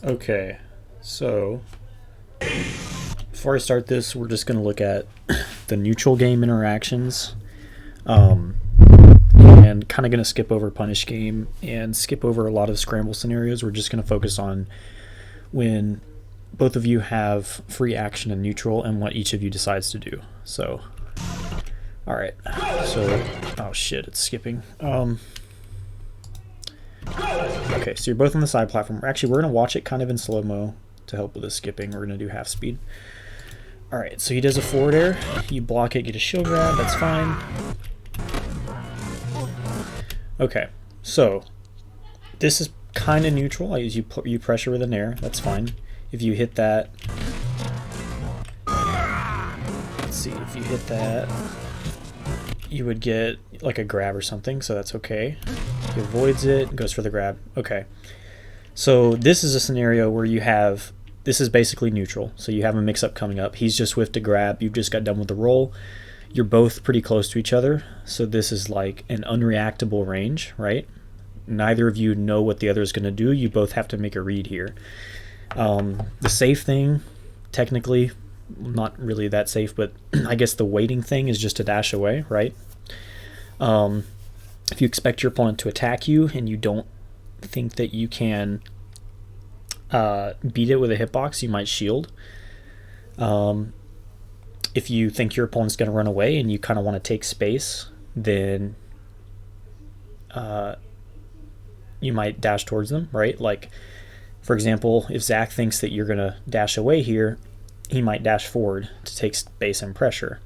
Okay, so before I start this, we're just going to look at the neutral game interactions, um, and kind of going to skip over punish game and skip over a lot of scramble scenarios. We're just going to focus on when both of you have free action and neutral and what each of you decides to do. So, all right. So, oh shit, it's skipping. Okay, so you're both on the side platform. Actually, we're going to watch it kind of in slow-mo to help with the skipping. We're going to do half speed. Alright, so he does a forward air. You block it, get a shield grab. That's fine. Okay, so this is kind of neutral. I use you pressure with an air. That's fine. If you hit that... Let's see, if you hit that, you would get like a grab or something, so that's okay. He avoids it, goes for the grab. Okay. So this is a scenario where you have, this is basically neutral. So you have a mix-up coming up. He's just whiffed a grab. You've just got done with the roll. You're both pretty close to each other. So this is like an unreactable range, right? Neither of you know what the other is going to do. You both have to make a read here. The safe thing, technically, not really that safe, but I guess the waiting thing is just to dash away, right? If you expect your opponent to attack you and you don't think that you can beat it with a hitbox, you might shield. If you think your opponent's going to run away and you kind of want to take space, then you might dash towards them, right? Like, for example, if Zach thinks that you're going to dash away here, he might dash forward to take space and pressure.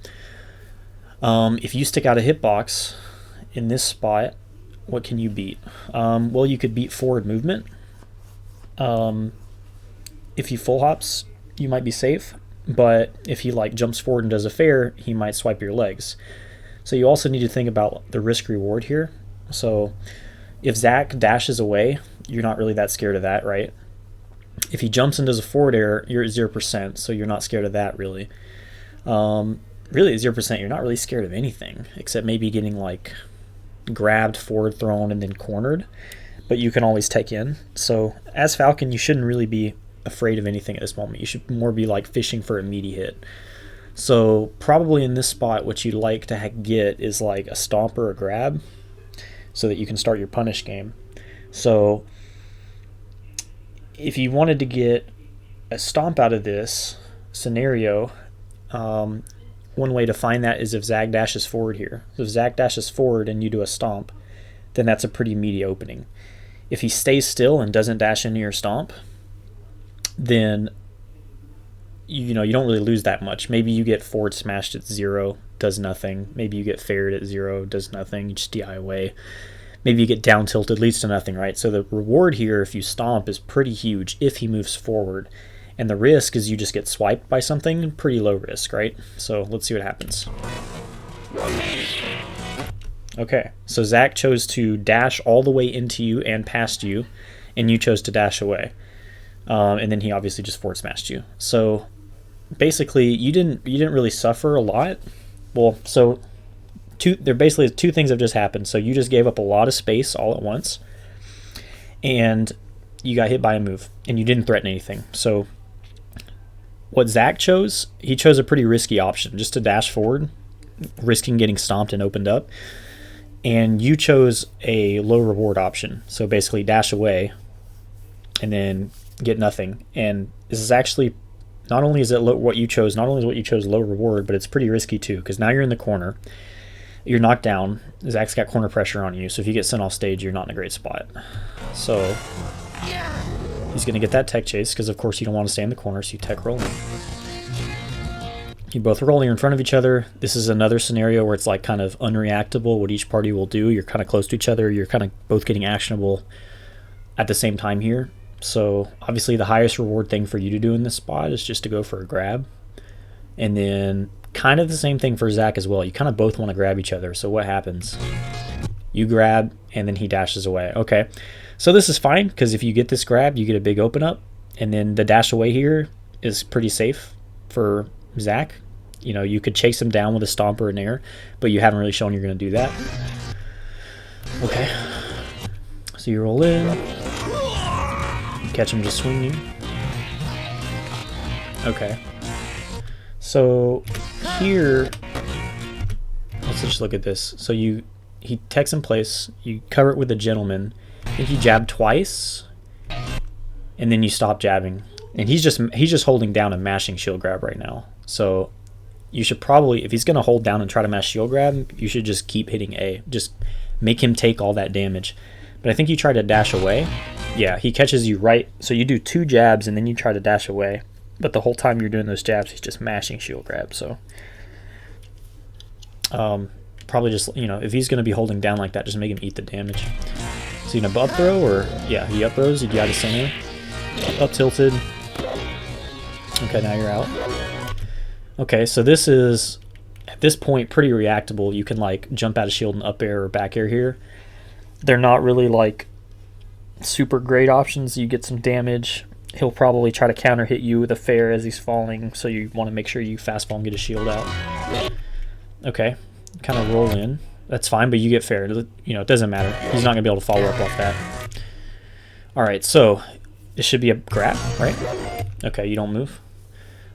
If you stick out a hitbox in this spot, what can you beat? Well, you could beat forward movement. If he full hops, you might be safe, but if he like jumps forward and does a fair, he might swipe your legs. So you also need to think about the risk reward here. So if Zach dashes away, you're not really that scared of that, right? If he jumps and does a forward air, you're at 0%, so you're not scared of that really. Really at 0%, you're not really scared of anything, except maybe getting like grabbed, forward thrown, and then cornered, but you can always tech in. So as Falcon, you shouldn't really be afraid of anything at this moment. You should more be like fishing for a meaty hit. So probably in this spot, what you'd like to get is like a stomp or a grab so that you can start your punish game. So if you wanted to get a stomp out of this scenario, one way to find that is if Zach dashes forward here. So if Zach dashes forward and you do a stomp, then that's a pretty meaty opening. If he stays still and doesn't dash into your stomp, then you don't really lose that much. Maybe you get forward smashed at 0, does nothing. Maybe you get fared at 0, does nothing. You just DI away. Maybe you get down tilted, leads to nothing, right? So the reward here, if you stomp, is pretty huge if he moves forward. And the risk is you just get swiped by something, pretty low risk, right? So let's see what happens. Okay, so Zach chose to dash all the way into you and past you, and you chose to dash away. And then he obviously just forward smashed you. So basically, you didn't really suffer a lot. Well, so there basically two things have just happened. So you just gave up a lot of space all at once, and you got hit by a move, and you didn't threaten anything. So what Zach chose, he chose a pretty risky option, just to dash forward, risking getting stomped and opened up. And you chose a low reward option, so basically dash away and then get nothing. And this is actually, not only is it what you chose low reward, but it's pretty risky too, because now you're in the corner, you're knocked down, Zach's got corner pressure on you, so if you get sent off stage, you're not in a great spot. So he's going to get that tech chase, because of course you don't want to stay in the corner, so you tech roll in. You both roll, you're in front of each other. This is another scenario where it's like kind of unreactable what each party will do. You're kind of close to each other, you're kind of both getting actionable at the same time here. So obviously the highest reward thing for you to do in this spot is just to go for a grab. And then kind of the same thing for Zach as well. You kind of both want to grab each other. So what happens? You grab and then he dashes away. Okay, so this is fine, because if you get this grab, you get a big open up, and then the dash away here is pretty safe for Zach. You could chase him down with a stomp or an air, but you haven't really shown you're going to do that. Okay, so you roll in. catch him just swinging. Okay. So here, let's just look at this. So he techs in place, you cover it with a gentleman, I think you jab twice, and then you stop jabbing. And he's just holding down and mashing shield grab right now. So you should probably, if he's gonna hold down and try to mash shield grab, you should just keep hitting A. Just make him take all that damage. But I think you try to dash away. Yeah, he catches you right. So you do 2 jabs and then you try to dash away. But the whole time you're doing those jabs, he's just mashing shield grab. So probably just, you know, if he's going to be holding down like that, just make him eat the damage. So you know, up throw, or yeah, he up throws, you got to center, up tilted. Okay, now you're out. Okay, so this is at this point pretty reactable. You can like jump out of shield and up air or back air here. They're not really like super great options. You get some damage. He'll probably try to counter hit you with a fair as he's falling, so you want to make sure you fast fall and get a shield out. Okay, kind of roll in. That's fine, but you get fair. You know, it doesn't matter. He's not going to be able to follow up off that. Alright, so it should be a grab, right? Okay, you don't move.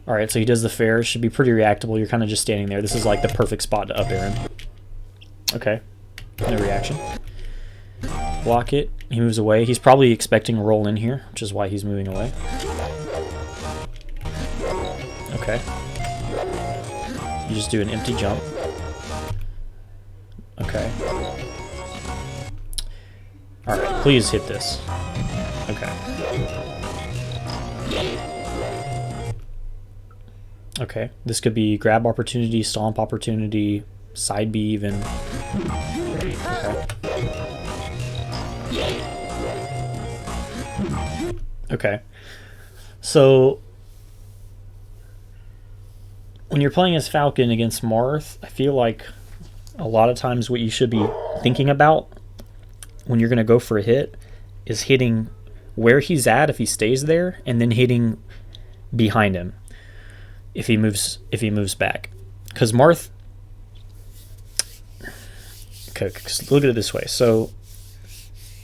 Alright, so he does the fair. Should be pretty reactable. You're kind of just standing there. This is like the perfect spot to up air him. Okay, no reaction. Block it. He moves away. He's probably expecting a roll in here, which is why he's moving away. Okay. You just do an empty jump. Okay. Alright, please hit this. Okay. Okay, this could be grab opportunity, stomp opportunity, side B even. Okay. Okay. So when you're playing as Falcon against Marth, I feel like a lot of times what you should be thinking about when you're going to go for a hit is hitting where he's at if he stays there, and then hitting behind him if he moves back. Because Marth, okay, look at it this way. So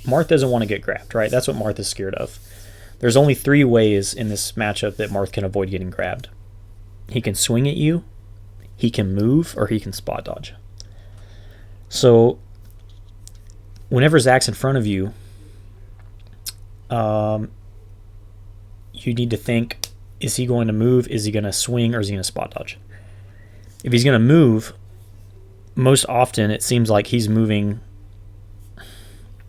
Marth doesn't want to get grabbed, right? That's what Marth is scared of. There's only 3 ways in this matchup that Marth can avoid getting grabbed. He can swing at you, he can move, or he can spot dodge. So whenever Zach's in front of you, you need to think, is he going to move, is he going to swing, or is he going to spot dodge? If he's going to move, most often it seems like he's moving.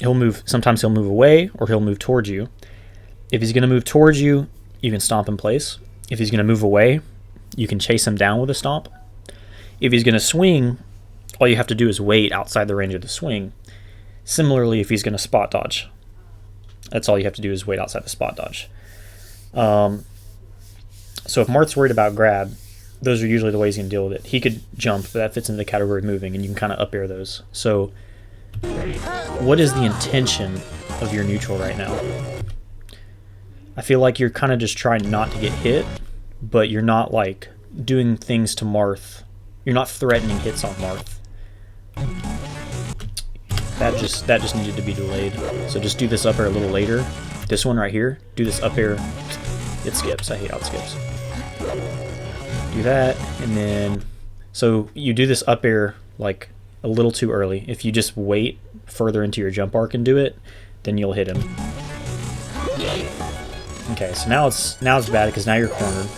Sometimes he'll move away, or he'll move towards you. If he's going to move towards you, you can stomp in place. If he's going to move away, you can chase him down with a stomp. If he's going to swing, all you have to do is wait outside the range of the swing. Similarly, if he's going to spot dodge, that's all you have to do is wait outside the spot dodge. So if Marth's worried about grab, those are usually the ways you can deal with it. He could jump, but that fits into the category of moving, and you can kind of up air those. So what is the intention of your neutral right now? I feel like you're kind of just trying not to get hit, but you're not like doing things to Marth. You're not threatening hits on Marth. That just needed to be delayed. So just do this up air a little later. This one right here, do this up air. It skips. I hate how it skips. Do that, and then so you do this up air like a little too early. If you just wait further into your jump arc and do it, then you'll hit him. Okay, so now it's bad because now you're cornered.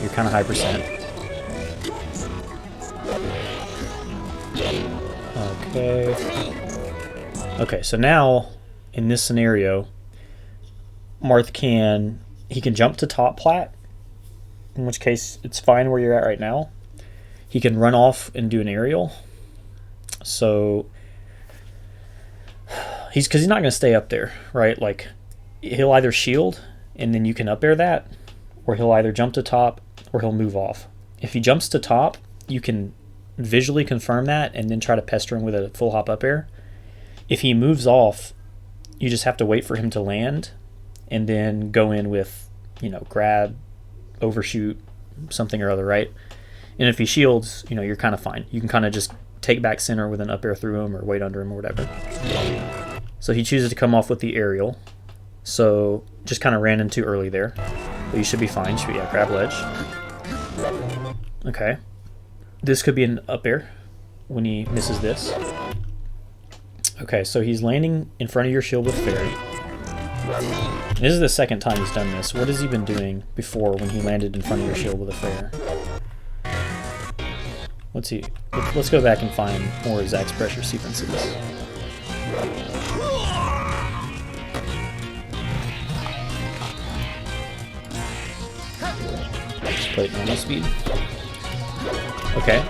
You're kind of high percent. Okay, so now in this scenario, Marth can jump to top plat, in which case it's fine where you're at right now. He can run off and do an aerial. So because he's not going to stay up there, right? Like he'll either shield and then you can up air that, or he'll either jump to top or he'll move off. If he jumps to top, you can visually confirm that and then try to pester him with a full hop up air. If he moves off, you just have to wait for him to land and then go in with, you know, grab, overshoot, something or other, right? And if he shields, you know, you're kind of fine. You can kind of just take back center with an up air through him or wait under him or whatever. So So he chooses to come off with the aerial. So just kind of ran in too early there. But you should be fine. Yeah, grab ledge. Okay. This could be an up air when he misses this. Okay, so he's landing in front of your shield with fair. This is the second time he's done this. What has he been doing before when he landed in front of your shield with a fair? Let's go back and find more of Zach's pressure sequences. Just play it normal speed. Okay.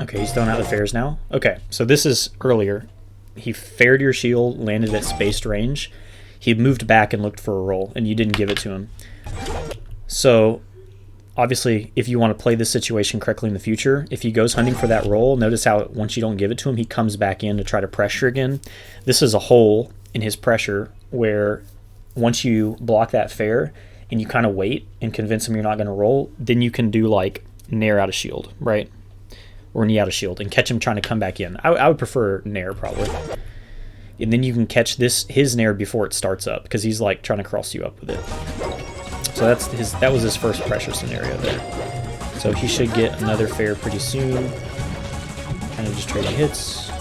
Okay, he's throwing out the fairs now. Okay, so this is earlier. He faired your shield, landed at spaced range. He moved back and looked for a roll, and you didn't give it to him. So, obviously, if you want to play this situation correctly in the future, if he goes hunting for that roll, notice how once you don't give it to him, he comes back in to try to pressure again. This is a hole in his pressure where once you block that fair and you kind of wait and convince him you're not going to roll, then you can do like nair out of shield, right? Or knee out of shield and catch him trying to come back in. I would prefer nair probably. And then you can catch his nair before it starts up because he's like trying to cross you up with it. So that was his first pressure scenario there. So he should get another fair pretty soon. Kind of just trading hits.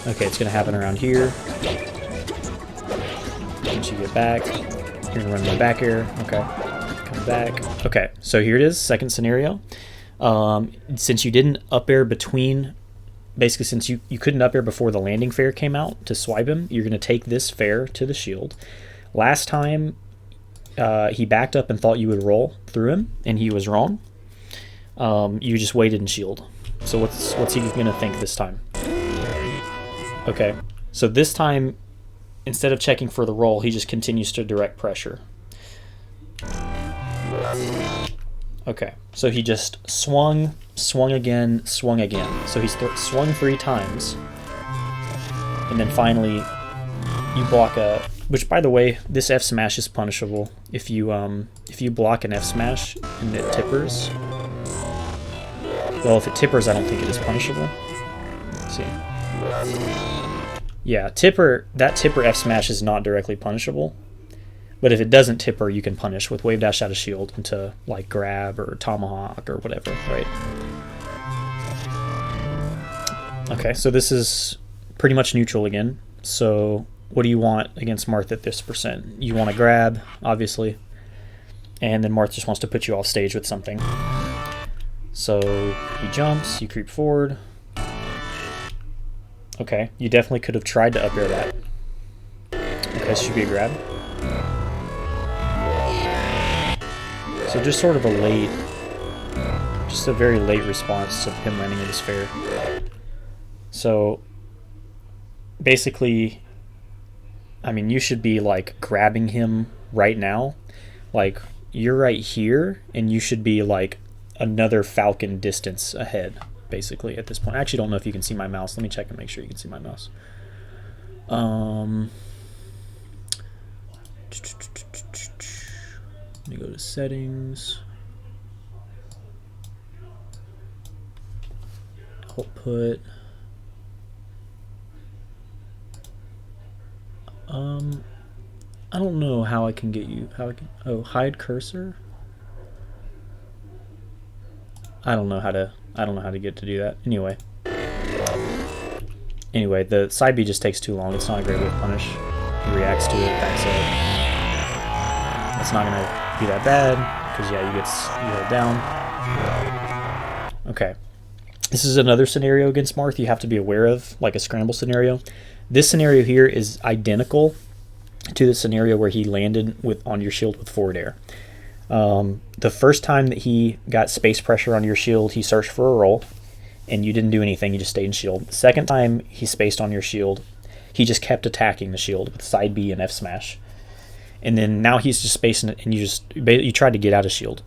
Okay, it's gonna happen around here. Once you get back, you're gonna run my back air. Okay, come back. Okay, so here it is, second scenario. Since you didn't up air between, basically since you couldn't up air before the landing fair came out to swipe him, you're going to take this fair to the shield. Last time he backed up and thought you would roll through him, and he was wrong. You just waited and shield. So what's he going to think this time? Okay, so this time, instead of checking for the roll, he just continues to direct pressure. Okay, so he just swung again, swung again. So he's swung 3 times. And then finally, you block a... Which, by the way, this F smash is punishable. If you block an F smash and it tippers... Well, if it tippers, I don't think it is punishable. Let's see. Yeah, that tipper F smash is not directly punishable. But if it doesn't tipper, you can punish with wave dash out of shield into like grab or tomahawk or whatever, right? Okay, so this is pretty much neutral again. So what do you want against Marth at this percent? You want to grab, obviously, and then Marth just wants to put you off stage with something. So he jumps, you creep forward. Okay, you definitely could have tried to up air that. Okay, this should be a grab. So just sort of a very late response to him landing in his fair. So basically, I mean, you should be like grabbing him right now. Like you're right here, and you should be like another falcon distance ahead, basically, at this point. I actually don't know if you can see my mouse. Let me check and make sure you can see my mouse. Let me go to settings. Output. I don't know how I can get you. Hide cursor. I don't know how to get to do that. Anyway, the side B just takes too long. It's not a great way to punish. He reacts to it, backs up. It's not gonna be that bad because yeah, you hold down. Okay, this is another scenario against Marth you have to be aware of, like a scramble scenario. This scenario here is identical to the scenario where he landed on your shield with forward air. The first time that he got space pressure on your shield, he searched for a roll, and you didn't do anything. You just stayed in shield. The second time he spaced on your shield, he just kept attacking the shield with side B and F smash. And then now he's just spacing it, and you tried to get out of shield.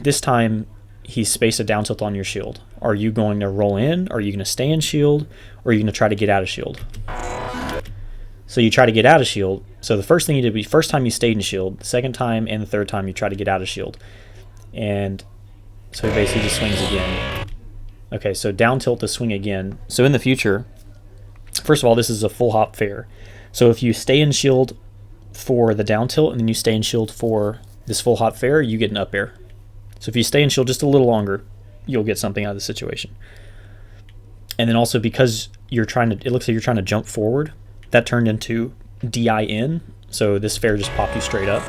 This time he's spaced a down tilt on your shield. Are you going to roll in? Are you going to stay in shield? Or are you going to try to get out of shield? So you try to get out of shield. So the first thing you did, first time you stayed in shield, the second time and the third time you try to get out of shield. And so he basically just swings again. Okay, so down tilt to swing again. So in the future, First of all, this is a full hop fair. So if you stay in shield for the down tilt and then you stay in shield for this full hop fair, you get an up air. So if you stay in shield just a little longer, you'll get something out of the situation. And then also because you're trying to, it looks like you're trying to jump forward, that turned into DIN. So this fair just popped you straight up.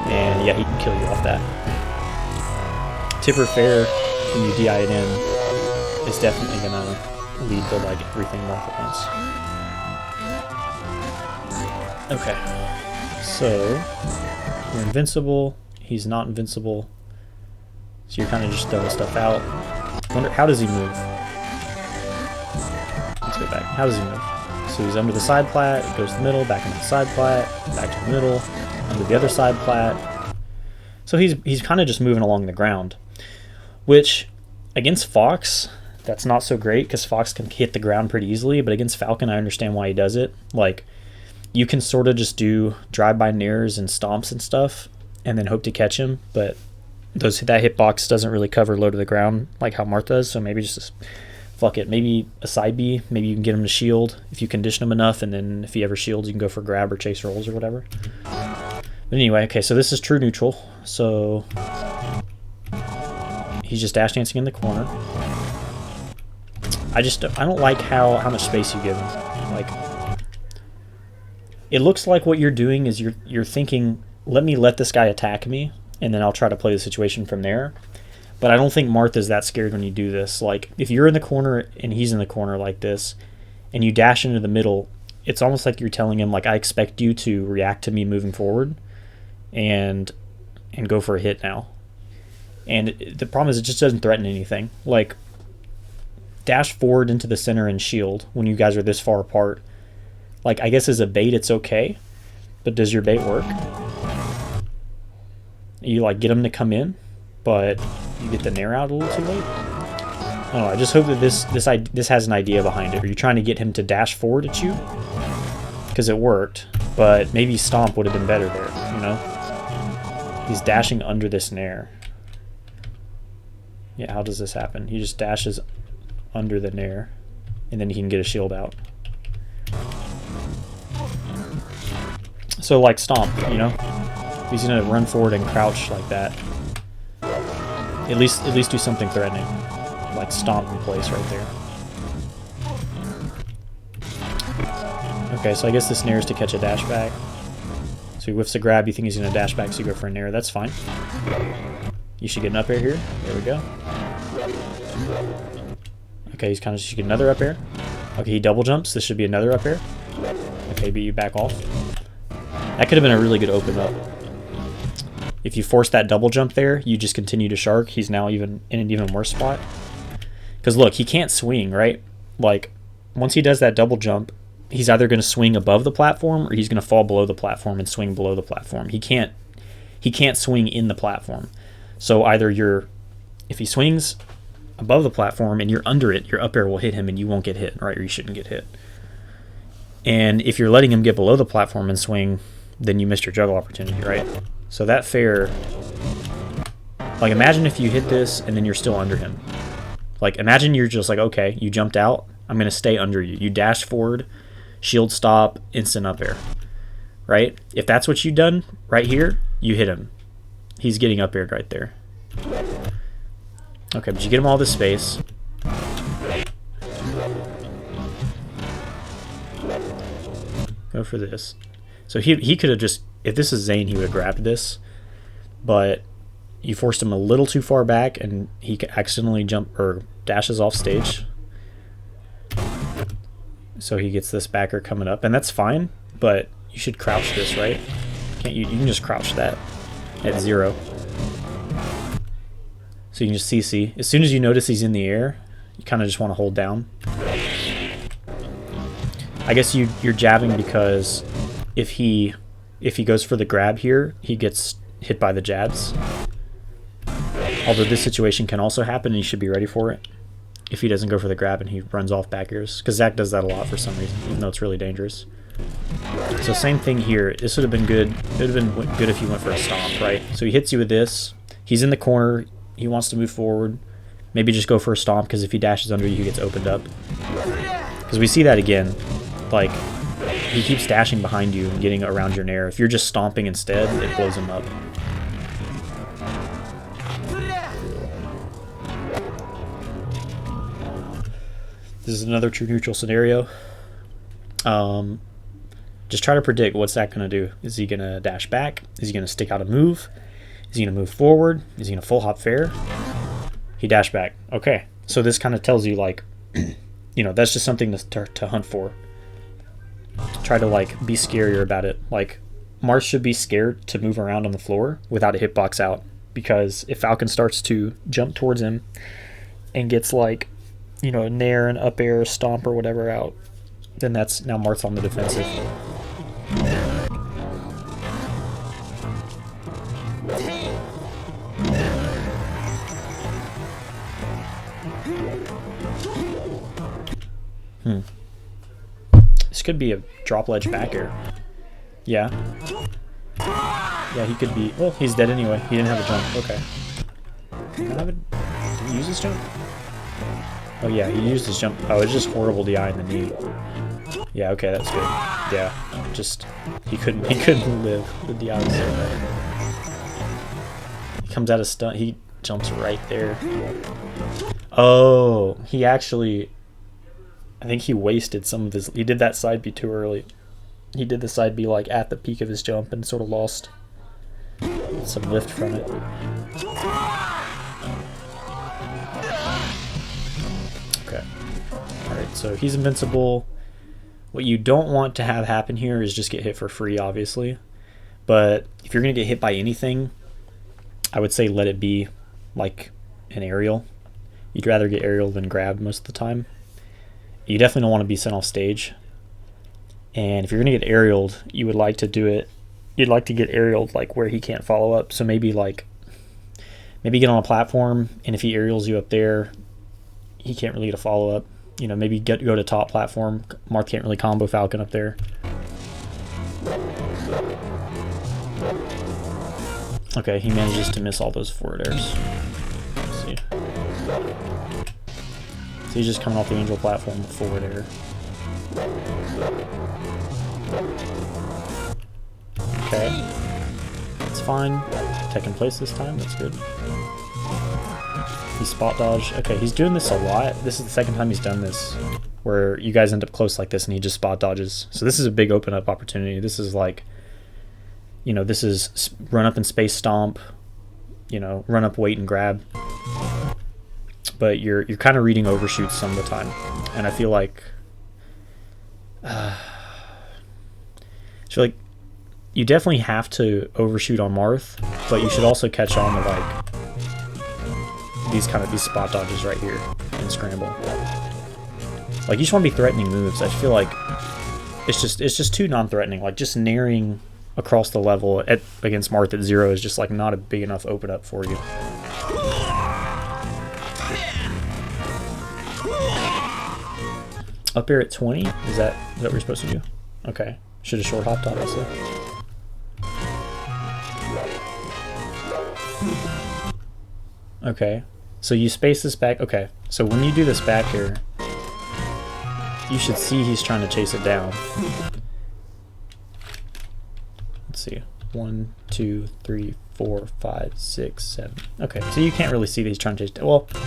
And yeah, he can kill you off that. Tipper fair, when you DIN is definitely gonna lead to like everything Marth at once. Okay, so you're invincible. He's not invincible. So you're kind of just throwing stuff out. Wonder how does he move? Let's go back. How does he move? So he's under the side plat. It goes to the middle, back into the side plat, back to the middle, under the other side plat. So he's kind of just moving along the ground, which against Fox, that's not so great because Fox can hit the ground pretty easily, but against Falcon, I understand why he does it. Like, you can sort of just do drive-by nairs and stomps and stuff and then hope to catch him, but that hitbox doesn't really cover low to the ground like how Marth does, so maybe just fuck it. Maybe a side B, maybe you can get him to shield if you condition him enough, and then if he ever shields, you can go for grab or chase rolls or whatever. But anyway, okay, so this is true neutral, so he's just dash dancing in the corner. I don't like how much space you give him. Like, it looks like what you're doing is you're thinking, let this guy attack me, and then I'll try to play the situation from there. But I don't think Marth is that scared when you do this. Like, if you're in the corner and he's in the corner like this, and you dash into the middle, it's almost like you're telling him, like, I expect you to react to me moving forward and go for a hit now. And the problem is it just doesn't threaten anything. Like, dash forward into the center and shield when you guys are this far apart. Like, I guess as a bait it's okay, but does your bait work? You like get him to come in, but you get the nair out a little too late. I don't know. I just hope that this has an idea behind it. Are you trying to get him to dash forward at you? Because it worked, but maybe stomp would have been better there. You know, he's dashing under this nair. Yeah, how does this happen? He just dashes under the nair, and then he can get a shield out. So like stomp, you know. He's gonna run forward and crouch like that. At least do something threatening, like stomp in place right there. Okay, so I guess this nair is to catch a dash back. So he whiffs a grab. You think he's gonna dash back, so you go for a nair. That's fine. You should get an up air here. There we go. Okay, he's kind of should get another up air. Okay, he double jumps. This should be another up air. Okay, but you back off. That could have been a really good open up. If you force that double jump there, you just continue to shark. He's now even in an even worse spot. Because look, he can't swing, right? Like, once he does that double jump, he's either going to swing above the platform or he's going to fall below the platform and swing below the platform. He can't swing in the platform. So either if he swings above the platform and you're under it, your up air will hit him and you won't get hit, right? Or you shouldn't get hit. And if you're letting him get below the platform and swing, then you missed your juggle opportunity, right? So that fair, like imagine if you hit this and then you're still under him. Like imagine you're just like, okay, you jumped out, I'm going to stay under you. You dash forward, shield stop, instant up air, right? If that's what you've done right here, you hit him. He's getting up aired right there. Okay, but you get him all this space. Go for this. So he could have just, if this is Zane, he would have grabbed this, but you forced him a little too far back and he accidentally dashes off stage. So he gets this backer coming up, and that's fine, but you should crouch this, right? Can't you can just crouch that at 0. So you can just CC. As soon as you notice he's in the air, you kind of just want to hold down. I guess you're jabbing because if he goes for the grab here, he gets hit by the jabs. Although this situation can also happen and you should be ready for it. If he doesn't go for the grab and he runs off back airs. Because Zach does that a lot for some reason, even though it's really dangerous. So same thing here. This would have been good. It would have been good if he went for a stomp, right? So he hits you with this. He's in the corner. He wants to move forward. Maybe just go for a stomp because if he dashes under you, he gets opened up. Because we see that again. Like, he keeps dashing behind you and getting around your nair. If you're just stomping instead, it blows him up. This is another true neutral scenario. Just try to predict what's that going to do. Is he going to dash back? Is he going to stick out a move? Is he going to move forward? Is he going to full hop fair? He dashed back. Okay, so this kind of tells you, like, you know, that's just something to hunt for. Try to, like, be scarier about it. Like, Marth should be scared to move around on the floor without a hitbox out, because if Falcon starts to jump towards him and gets, like, you know, a nair, an up air, stomp, or whatever out, then that's now Marth's on the defensive. This could be a drop ledge back air. Yeah. Yeah, he could be. Well, he's dead anyway. He didn't have a jump. Okay. Did he use his jump? Oh yeah, he used his jump. Oh, it's just horrible DI in the knee. Yeah, okay, that's good. Yeah, just he couldn't live. The DI was so bad. He comes out of stun. He jumps right there. Oh, he actually. I think he wasted some of his. He did that side B too early. He did the side B like at the peak of his jump and sort of lost some lift from it. Okay. Alright, so he's invincible. What you don't want to have happen here is just get hit for free, obviously. But if you're going to get hit by anything, I would say let it be like an aerial. You'd rather get aerial than grab most of the time. You definitely don't want to be sent off stage. And if you're going to get aerialed, you would like to do it. You'd like to get aerialed like where he can't follow up. So maybe get on a platform, and if he aerials you up there, he can't really get a follow up. You know, maybe go to top platform. Marth can't really combo Falcon up there. Okay, he manages to miss all those forward airs. Let's see. So he's just coming off the angel platform with forward air. Okay. It's fine. Tech in place this time, that's good. He spot dodged. Okay, he's doing this a lot. This is the second time he's done this, where you guys end up close like this and he just spot dodges. So this is a big open up opportunity. This is like, you know, this is run up and space stomp, you know, run up, wait, and grab. But you're kind of reading overshoots some of the time, and I feel like you definitely have to overshoot on Marth, but you should also catch on to like these spot dodges right here and scramble. Like, you just want to be threatening moves. I feel like it's just too non-threatening. Like, just nairing across the level against Marth at 0 is just like not a big enough open up for you. Up air at 20? Is that what we're supposed to do? Okay. Should have short hopped, obviously. Okay. So you space this back. Okay. So when you do this back air, you should see he's trying to chase it down. Let's see. 1, 2, 3, 4, 5, 6, 7. Okay, so you can't really see that he's trying to chase. Well, you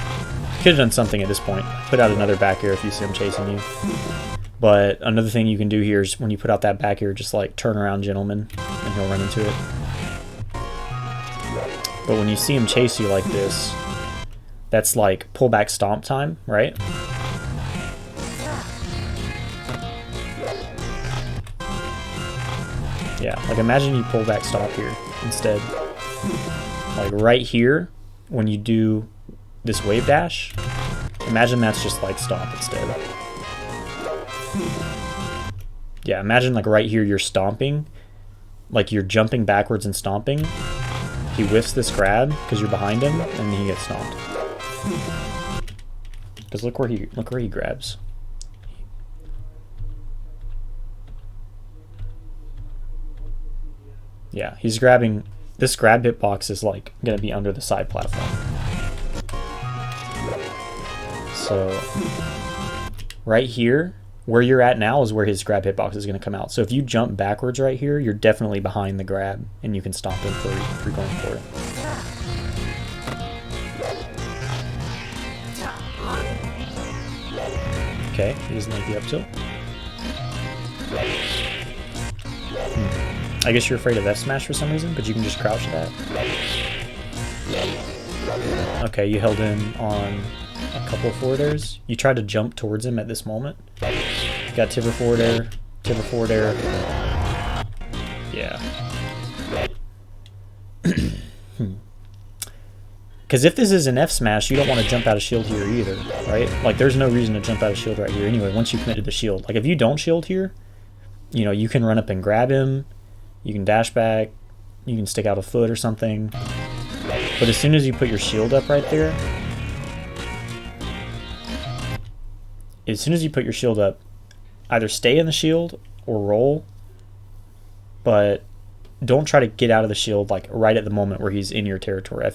could have done something at this point. Put out another back air if you see him chasing you. But another thing you can do here is when you put out that back air, just like turn around, gentlemen, and he'll run into it. But when you see him chase you like this, that's like pull back stomp time, right? Yeah, like imagine you pull back stomp here instead. Like right here, when you do this wave dash, imagine that's just like stomp instead. Yeah, imagine like right here you're stomping, like you're jumping backwards and stomping. He whiffs this grab because you're behind him, and then he gets stomped. Because look where he grabs. Yeah, he's grabbing. This grab hitbox is like gonna be under the side platform. So right here, where you're at now is where his grab hitbox is going to come out. So if you jump backwards right here, you're definitely behind the grab, and you can stomp him if you're going for it. Okay, he doesn't like the up tilt. I guess you're afraid of F smash for some reason, but you can just crouch that. Okay, you held in on a couple forward airs. You tried to jump towards him at this moment. Got tibber forward air, Yeah. Because if this is an F smash, you don't want to jump out of shield here either, right? Like, there's no reason to jump out of shield right here anyway, once you commit to the shield. Like, if you don't shield here, you know, you can run up and grab him, you can dash back, you can stick out a foot or something. But as soon as you put your shield up right there, either stay in the shield or roll, but don't try to get out of the shield like right at the moment where he's in your territory. I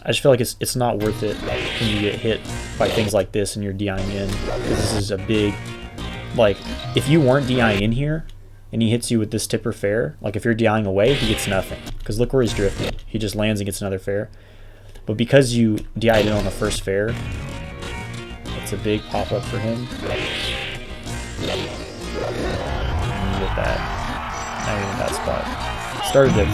just feel like it's not worth it when you get hit by things like this and you're DIing in, because this is a big, like, if you weren't DIing in here and he hits you with this tipper fair, like if you're DIing away, he gets nothing, because look where he's drifting. He just lands and gets another fair. But because you DI'd in on the first fair, it's a big pop-up for him. And you get that. Now you're in that spot. Started at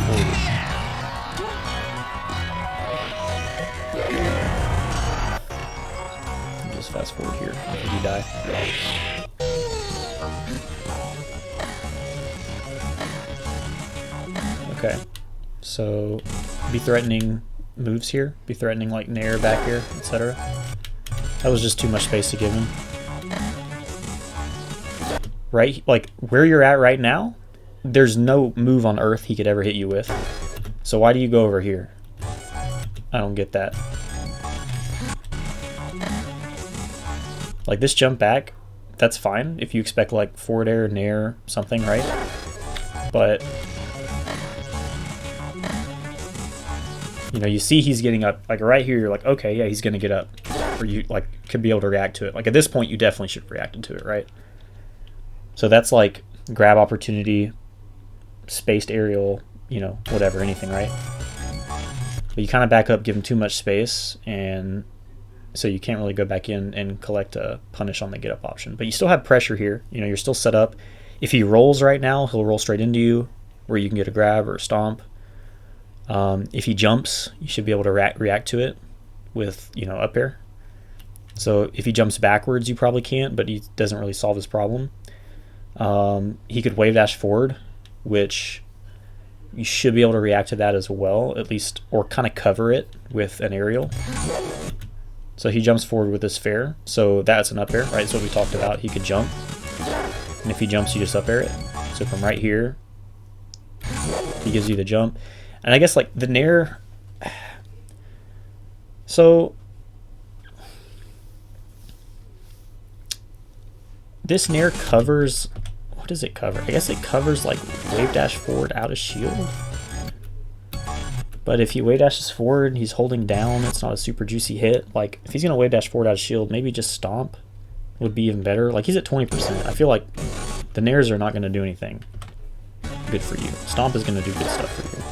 40. Just fast forward here until you die. Okay, so be threatening moves here. Be threatening like nair, back air, etc. That was just too much space to give him. Right, like where you're at right now, there's no move on earth he could ever hit you with. So why do you go over here? I don't get that. Like this jump back, that's fine if you expect like forward air, nair, something, right? But you know, you see he's getting up, like right here, you're like, okay, yeah, he's gonna get up. Or you like could be able to react to it. Like at this point, you definitely should have reacted to it, right? So that's like grab opportunity, spaced aerial, you know, whatever, anything, right? But you kind of back up, give him too much space, and so you can't really go back in and collect a punish on the get up option. But you still have pressure here. You know, you're still set up. If he rolls right now, he'll roll straight into you, where you can get a grab or a stomp. If he jumps, you should be able to react to it with, you know, up air. So if he jumps backwards, you probably can't, but he doesn't really solve his problem. He could wave dash forward, which you should be able to react to that as well, at least, or kind of cover it with an aerial. So he jumps forward with this fair, so that's an up air, right? That's what we talked about. He could jump, and if he jumps, you just up air it. So from right here, he gives you the jump. And I guess like the nair, so this nair covers, what does it cover? I guess it covers like wave dash forward out of shield. But if he wave dashes forward, he's holding down, it's not a super juicy hit. Like if he's gonna wave dash forward out of shield, maybe just stomp would be even better. Like he's at 20%. I feel like the nairs are not gonna do anything good for you. Stomp is gonna do good stuff for you.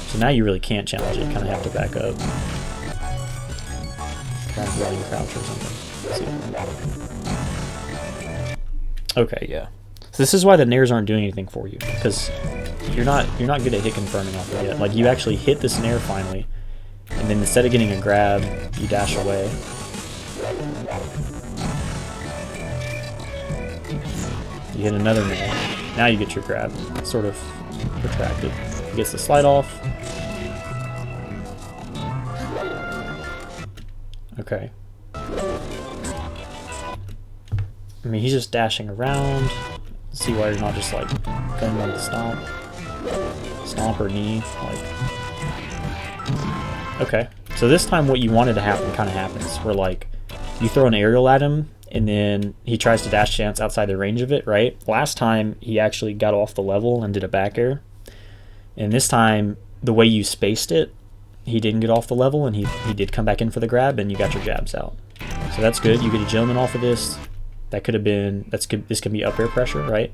So now you really can't challenge it. You kind of have to back up. Kind of running crouch or something. Okay, yeah. So this is why the nairs aren't doing anything for you, because you're not good at hit confirming off of it. Like you actually hit this nair finally, and then instead of getting a grab, you dash away. You hit another nair. Now you get your grab. It's sort of protracted. He gets the slide off. Okay. I mean, he's just dashing around. Let's see why you're not just like going on the stomp or knee. Like, okay. So this time, what you wanted to happen kind of happens. Where like you throw an aerial at him, and then he tries to dash chance outside the range of it, right? Last time he actually got off the level and did a back air, and this time the way you spaced it, he didn't get off the level, and he did come back in for the grab, and you got your jabs out. So that's good. You get a gentleman off of this. That could have been, this can be up air pressure, right?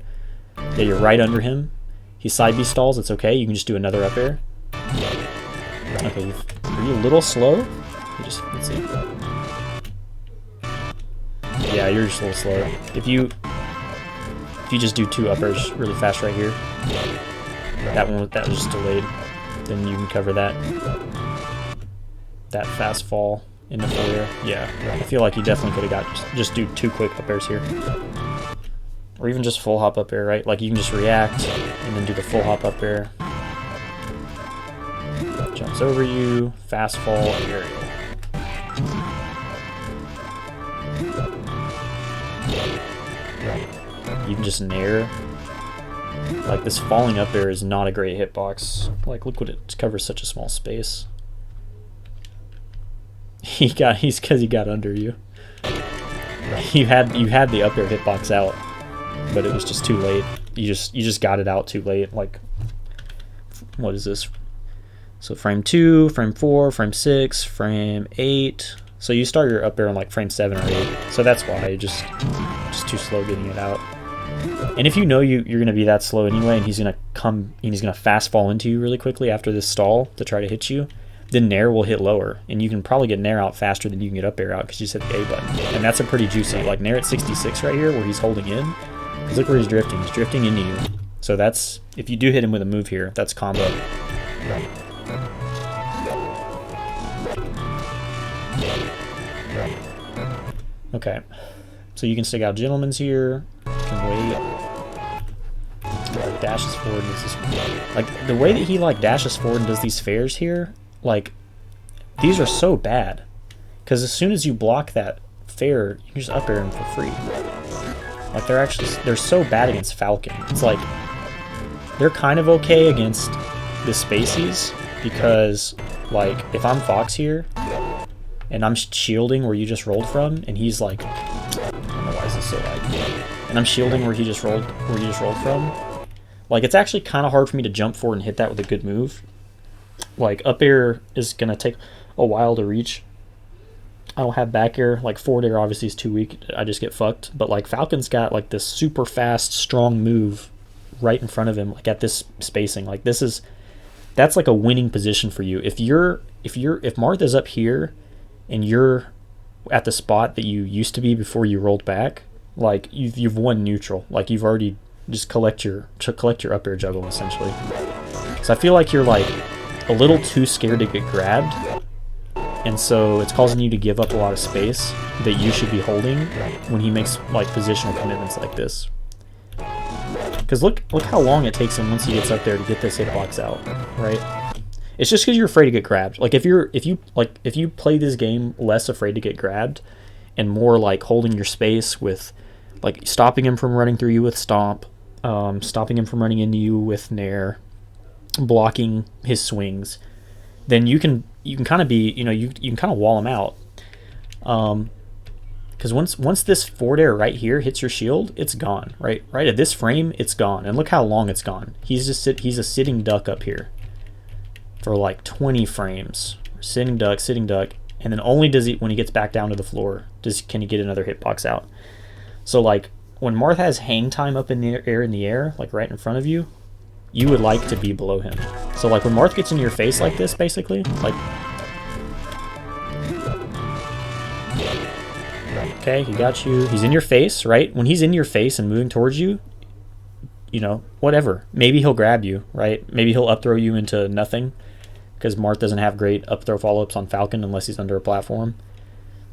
Yeah, you're right under him. He side B stalls, it's okay. You can just do another up air. Okay, are you a little slow? Let's see. Yeah, you're just a little slow. If you just do 2 up airs really fast right here, that was just delayed, then you can cover that fast fall in the full air. Yeah, I feel like you definitely could have got just do 2 quick up airs here, or even just full hop up air, right? Like you can just react and then do the full hop up air. Jumps over you, fast fall, aerial. You can just nair. Like this falling up air is not a great hitbox. Like look what it covers such a small space. He's because he got under you. You had the up air hitbox out, but it was just too late. You just got it out too late. Like what is this? So frame 2, frame 4, frame 6, frame 8. So you start your up air on like frame 7 or 8. So that's why you're just too slow getting it out. And if you know you're gonna be that slow anyway, and he's gonna fast fall into you really quickly after this stall to try to hit you, then nair will hit lower, and you can probably get nair out faster than you can get up air out because you just hit the A button. And that's a pretty juicy, like nair at 66 right here where he's holding in. Because look where he's drifting into you. So that's, if you do hit him with a move here, that's combo. Okay, so you can stick out gentlemen's here. You can wait. Like dashes forward and does this. Like the way that he like dashes forward and does these fairs here, like these are so bad. Because as soon as you block that fair, you can just up air him for free. Like they're so bad against Falcon. It's like they're kind of okay against the spacies because like if I'm Fox here and I'm shielding where you just rolled from, and he's like, I don't know why is this so laggy. And I'm shielding where you just rolled from. Like it's actually kind of hard for me to jump forward and hit that with a good move. Like up air is gonna take a while to reach. I don't have back air. Like forward air obviously is too weak. I just get fucked. But like Falcon's got like this super fast, strong move right in front of him, like at this spacing. Like that's like a winning position for you. If Martha's up here and you're at the spot that you used to be before you rolled back, like you've won neutral. Like you've already just collect your up air juggle essentially. So I feel like you're like a little too scared to get grabbed, and so it's causing you to give up a lot of space that you should be holding when he makes like positional commitments like this. Because look how long it takes him once he gets up there to get this hitbox out, right? It's just because you're afraid to get grabbed. Like if you play this game less afraid to get grabbed and more like holding your space with like stopping him from running through you with stomp, stopping him from running into you with nair, blocking his swings, then you can kind of be, you can kind of wall him out. Because once this forward air right here hits your shield, it's gone. Right at this frame, it's gone. And look how long it's gone. He's a sitting duck up here for like 20 frames. Sitting duck, and then only does he, when he gets back down to the floor, can he get another hitbox out. So like when Marth has hang time up in the air, like right in front of you, you would like to be below him. So like when Marth gets in your face like this, basically, like, okay, he got you. He's in your face, right? When he's in your face and moving towards you, whatever. Maybe he'll grab you, right? Maybe he'll up throw you into nothing because Marth doesn't have great up throw follow-ups on Falcon unless he's under a platform.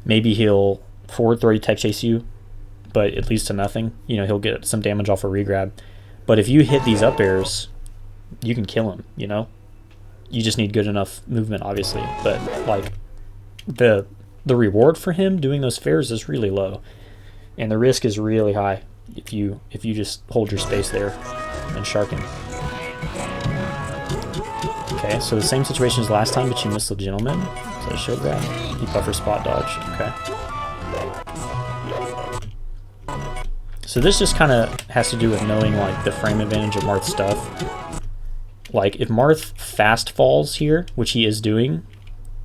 Maybe he'll forward throw you, tech chase you, but it leads to nothing. He'll get some damage off a regrab. But if you hit these up airs, you can kill him, You just need good enough movement, obviously. But, like, the reward for him doing those fairs is really low. And the risk is really high if you just hold your space there and shark him. Okay, so the same situation as last time, but you missed the gentleman. So show grab. You buffer spot dodge. Okay. So this just kind of has to do with knowing like the frame advantage of Marth's stuff. Like if Marth fast falls here, which he is doing,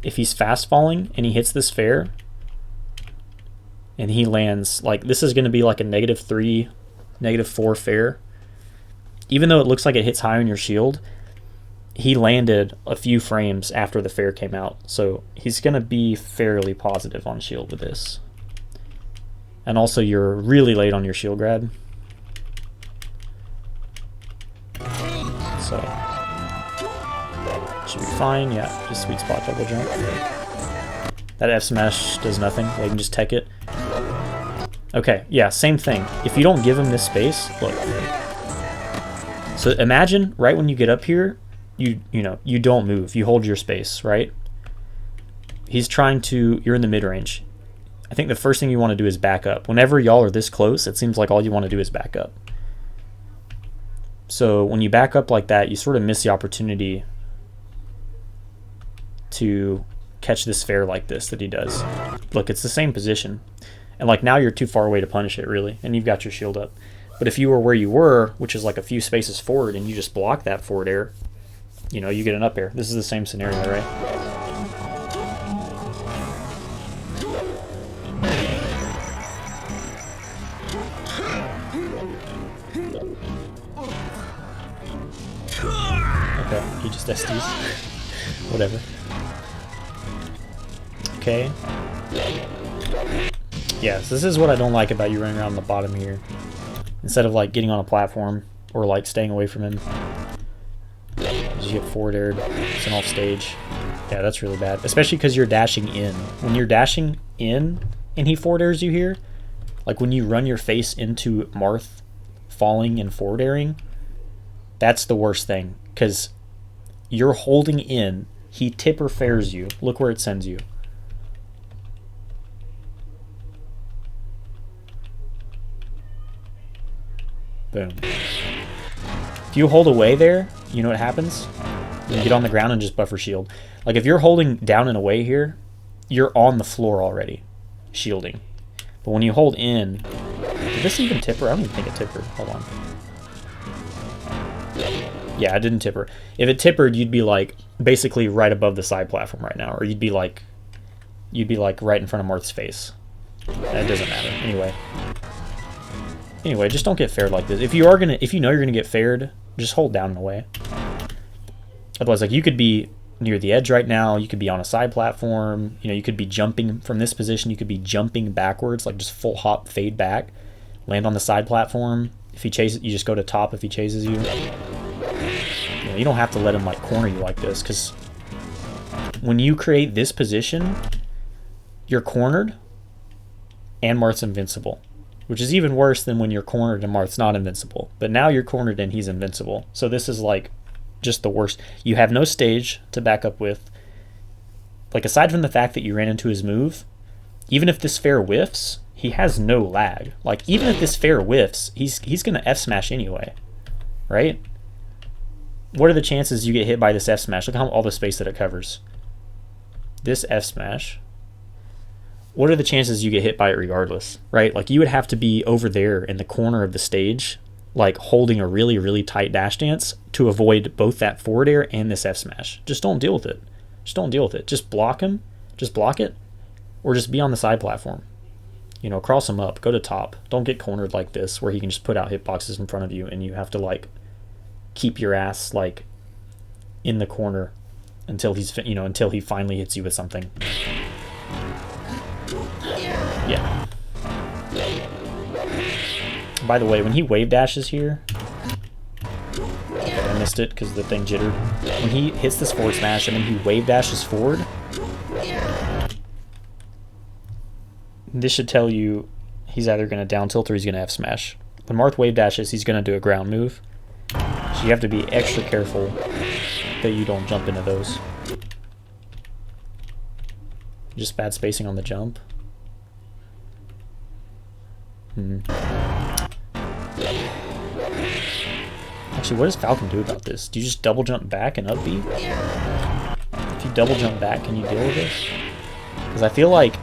if he's fast falling and he hits this fair and he lands, like, this is going to be like a -3, -4 fair. Even though it looks like it hits high on your shield, he landed a few frames after the fair came out. So he's going to be fairly positive on shield with this. And also you're really late on your shield grad. So should be fine. Yeah, just sweet spot double jump. That F smash does nothing. Well, you can just tech it. Okay, yeah, same thing. If you don't give him this space, look. So imagine right when you get up here, you know, you don't move. You hold your space, right? He's trying to, you're in the mid-range. I think the first thing you want to do is back up. Whenever y'all are this close, it seems like all you want to do is back up. So when you back up like that, you sort of miss the opportunity to catch this fair like this that he does. Look, it's the same position. And like now you're too far away to punish it, really, and you've got your shield up. But if you were where you were, which is like a few spaces forward, and you just block that forward air, you know, you get an up air. This is the same scenario, right? Okay, he just SDs. Whatever. Okay. Yes, this is what I don't like about you running around the bottom here. Instead of like getting on a platform or like staying away from him, you get forward aired, sent off stage. Yeah, that's really bad. Especially because you're dashing in. When you're dashing in and he forward airs you here, like when you run your face into Marth falling and forward airing, that's the worst thing. Because you're holding in, he tipper fairs you. Look where it sends you. Boom. If you hold away there, you know what happens? You get on the ground and just buffer shield. Like if you're holding down and away here, you're on the floor already, shielding. But when you hold in, did this even tipper? I don't even think it tippered. Hold on. Yeah, it didn't tipper. If it tippered, you'd be like basically right above the side platform right now, or you'd be like right in front of Marth's face. That doesn't matter. Anyway, just don't get faired like this. If you know you're gonna get faired, just hold down and away. Otherwise, like you could be near the edge right now, you could be on a side platform, you know, you could be jumping from this position, you could be jumping backwards, like just full hop, fade back, land on the side platform. If he chases, you just go to top if he chases you. You know, you don't have to let him like corner you like this, because when you create this position, you're cornered and Marth's invincible. Which is even worse than when you're cornered and Marth's not invincible. But now you're cornered and he's invincible. So this is like just the worst. You have no stage to back up with. Like aside from the fact that you ran into his move, even if this fair whiffs, he has no lag. Like even if this fair whiffs, he's going to F smash anyway. Right? What are the chances you get hit by this F smash? Look how all the space that it covers. This F smash. What are the chances you get hit by it regardless, right? Like you would have to be over there in the corner of the stage, like holding a really, really tight dash dance to avoid both that forward air and this F smash. Just don't deal with it. Just don't deal with it. Just block him. Just block it. Or just be on the side platform. You know, cross him up. Go to top. Don't get cornered like this where he can just put out hitboxes in front of you and you have to like keep your ass like in the corner until he's, you know, until he finally hits you with something. Yeah. By the way, when he wave dashes here, okay, I missed it because the thing jittered. When he hits this forward smash and then he wave dashes forward, this should tell you he's either going to down tilt or he's going to F smash. When Marth wave dashes, he's going to do a ground move. So you have to be extra careful that you don't jump into those. Just bad spacing on the jump. Actually, what does Falcon do about this? Do you just double jump back and up B? If you double jump back, can you deal with this? Because I feel like,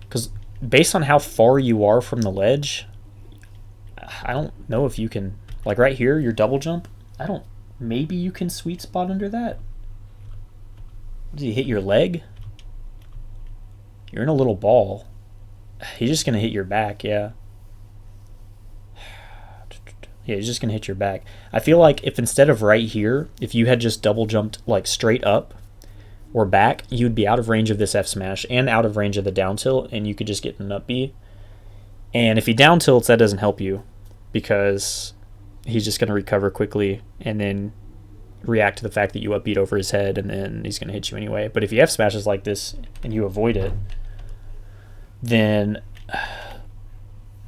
because based on how far you are from the ledge, I don't know if you can, like right here, your double jump, maybe you can sweet spot under that. Does he hit your leg? You're in a little ball. He's just gonna hit your back, yeah. Yeah, he's just gonna hit your back. I feel like if instead of right here, if you had just double jumped like straight up or back, you'd be out of range of this F smash and out of range of the down tilt, and you could just get an up B. And if he down tilts, that doesn't help you because he's just gonna recover quickly and then react to the fact that you upbeat over his head, and then he's gonna hit you anyway. But if he F smashes like this and you avoid it, then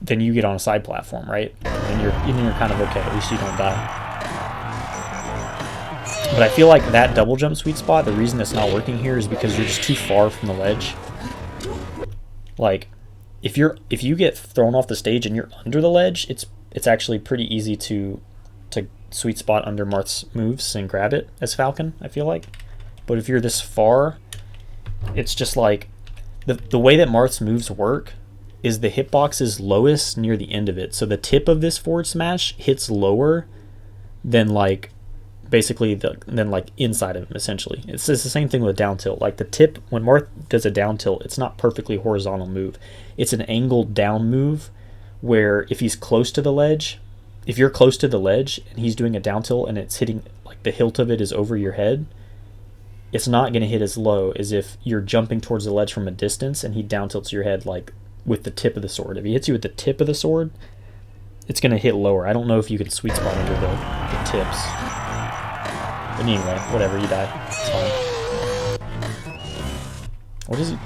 you get on a side platform, right? And you're kind of okay. At least you don't die. But I feel like that double jump sweet spot, the reason it's not working here is because you're just too far from the ledge. Like, if you get thrown off the stage and you're under the ledge, it's actually pretty easy to sweet spot under Marth's moves and grab it as Falcon, I feel like. But if you're this far, it's just like the way that Marth's moves work is the hitbox is lowest near the end of it. So the tip of this forward smash hits lower than like basically than like inside of him essentially. It's the same thing with down tilt. Like the tip, when Marth does a down tilt, it's not perfectly horizontal move. It's an angled down move where if he's close to the ledge, if you're close to the ledge and he's doing a down tilt and it's hitting, like the hilt of it is over your head, it's not going to hit as low as if you're jumping towards the ledge from a distance and he down tilts your head like with the tip of the sword. If he hits you with the tip of the sword, it's going to hit lower. I don't know if you can sweet spot under the tips. But anyway, whatever, you die. It's fine. What is he?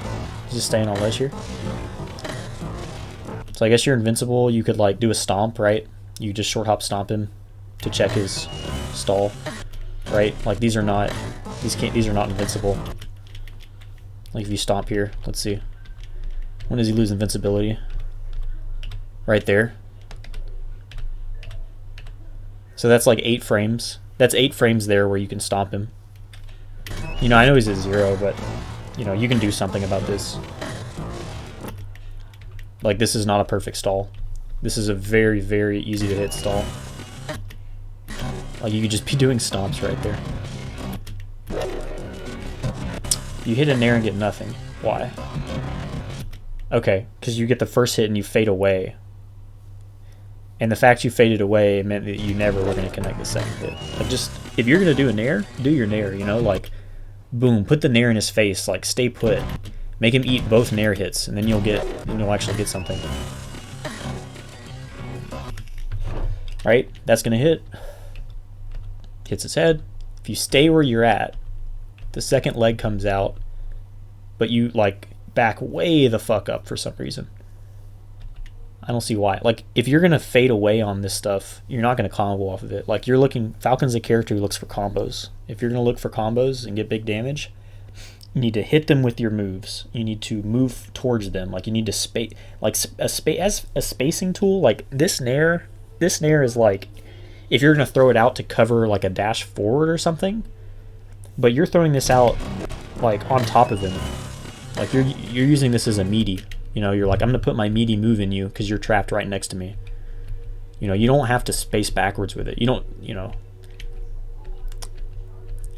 He's just staying on ledge here. So I guess you're invincible. You could like do a stomp, right? You just short hop stomp him to check his stall, right? Like these are not invincible. Like if you stomp here, let's see. When does he lose invincibility? Right there. So that's like 8 frames. That's 8 frames there where you can stomp him. You know, I know he's at 0, but you know, you can do something about this. Like this is not a perfect stall. This is a very, very easy to hit stall. Like you could just be doing stomps right there. You hit a nair and get nothing. Why? Okay, because you get the first hit and you fade away. And the fact you faded away meant that you never were going to connect the second hit. Like just, if you're going to do a nair, do your nair, you know? Like, boom, put the nair in his face, like stay put. Make him eat both nair hits, and then you'll actually get something. Right? That's going to hit. Hits his head. If you stay where you're at, the second leg comes out, but you like back way the fuck up for some reason. I don't see why. Like if you're gonna fade away on this stuff, you're not gonna combo off of it. Like you're looking, Falcon's a character who looks for combos. If you're gonna look for combos and get big damage, you need to hit them with your moves. You need to move towards them. Like you need to space, like as a spacing tool. Like this nair is like if you're gonna throw it out to cover like a dash forward or something, but you're throwing this out like on top of him. Like you're using this as a meaty. You know, you're like, I'm going to put my meaty move in you because you're trapped right next to me. You know, you don't have to space backwards with it. You don't, you know.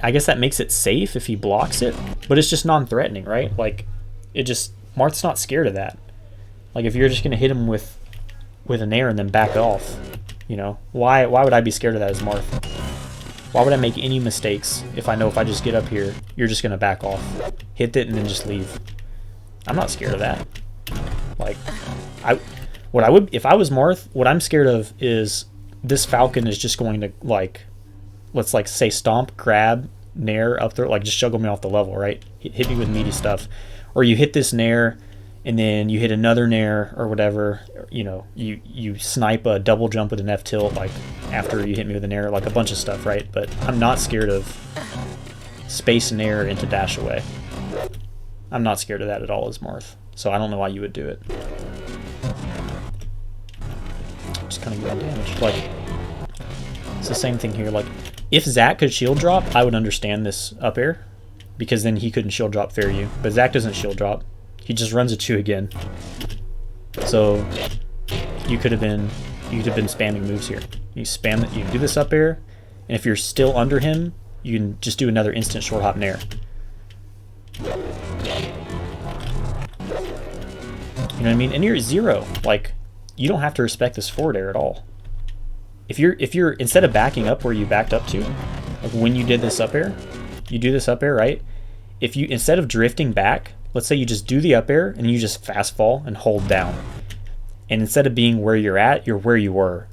I guess that makes it safe if he blocks it, but it's just non-threatening, right? Like, it just, Marth's not scared of that. Like, if you're just going to hit him with an air and then back off, you know, why would I be scared of that as Marth? Why would I make any mistakes if I know if I just get up here, you're just going to back off, hit it, and then just leave? I'm not scared of that. Like, if I was Marth, what I'm scared of is this Falcon is just going to, like, let's like say stomp, grab, nair up there, like just juggle me off the level, right? Hit me with meaty stuff. Or you hit this nair, and then you hit another nair or whatever, you know, you snipe a double jump with an F tilt, like after you hit me with a nair, like a bunch of stuff, right? But I'm not scared of space nair into dash away. I'm not scared of that at all as Marth. So I don't know why you would do it. Just kind of get damage. Like, it's the same thing here. Like, if Zach could shield drop, I would understand this up air, because then he couldn't shield drop fair you. But Zach doesn't shield drop. He just runs at you again. So you could have been spamming moves here. You spam it. You can do this up air, and if you're still under him, you can just do another instant short hop nair. know what I mean? And you're at 0. Like, you don't have to respect this forward air at all. If you're instead of backing up where you backed up to, like when you did this up air, you do this up air, right? If you, instead of drifting back, let's say you just do the up air and you just fast fall and hold down. And instead of being where you're at, you're where you were.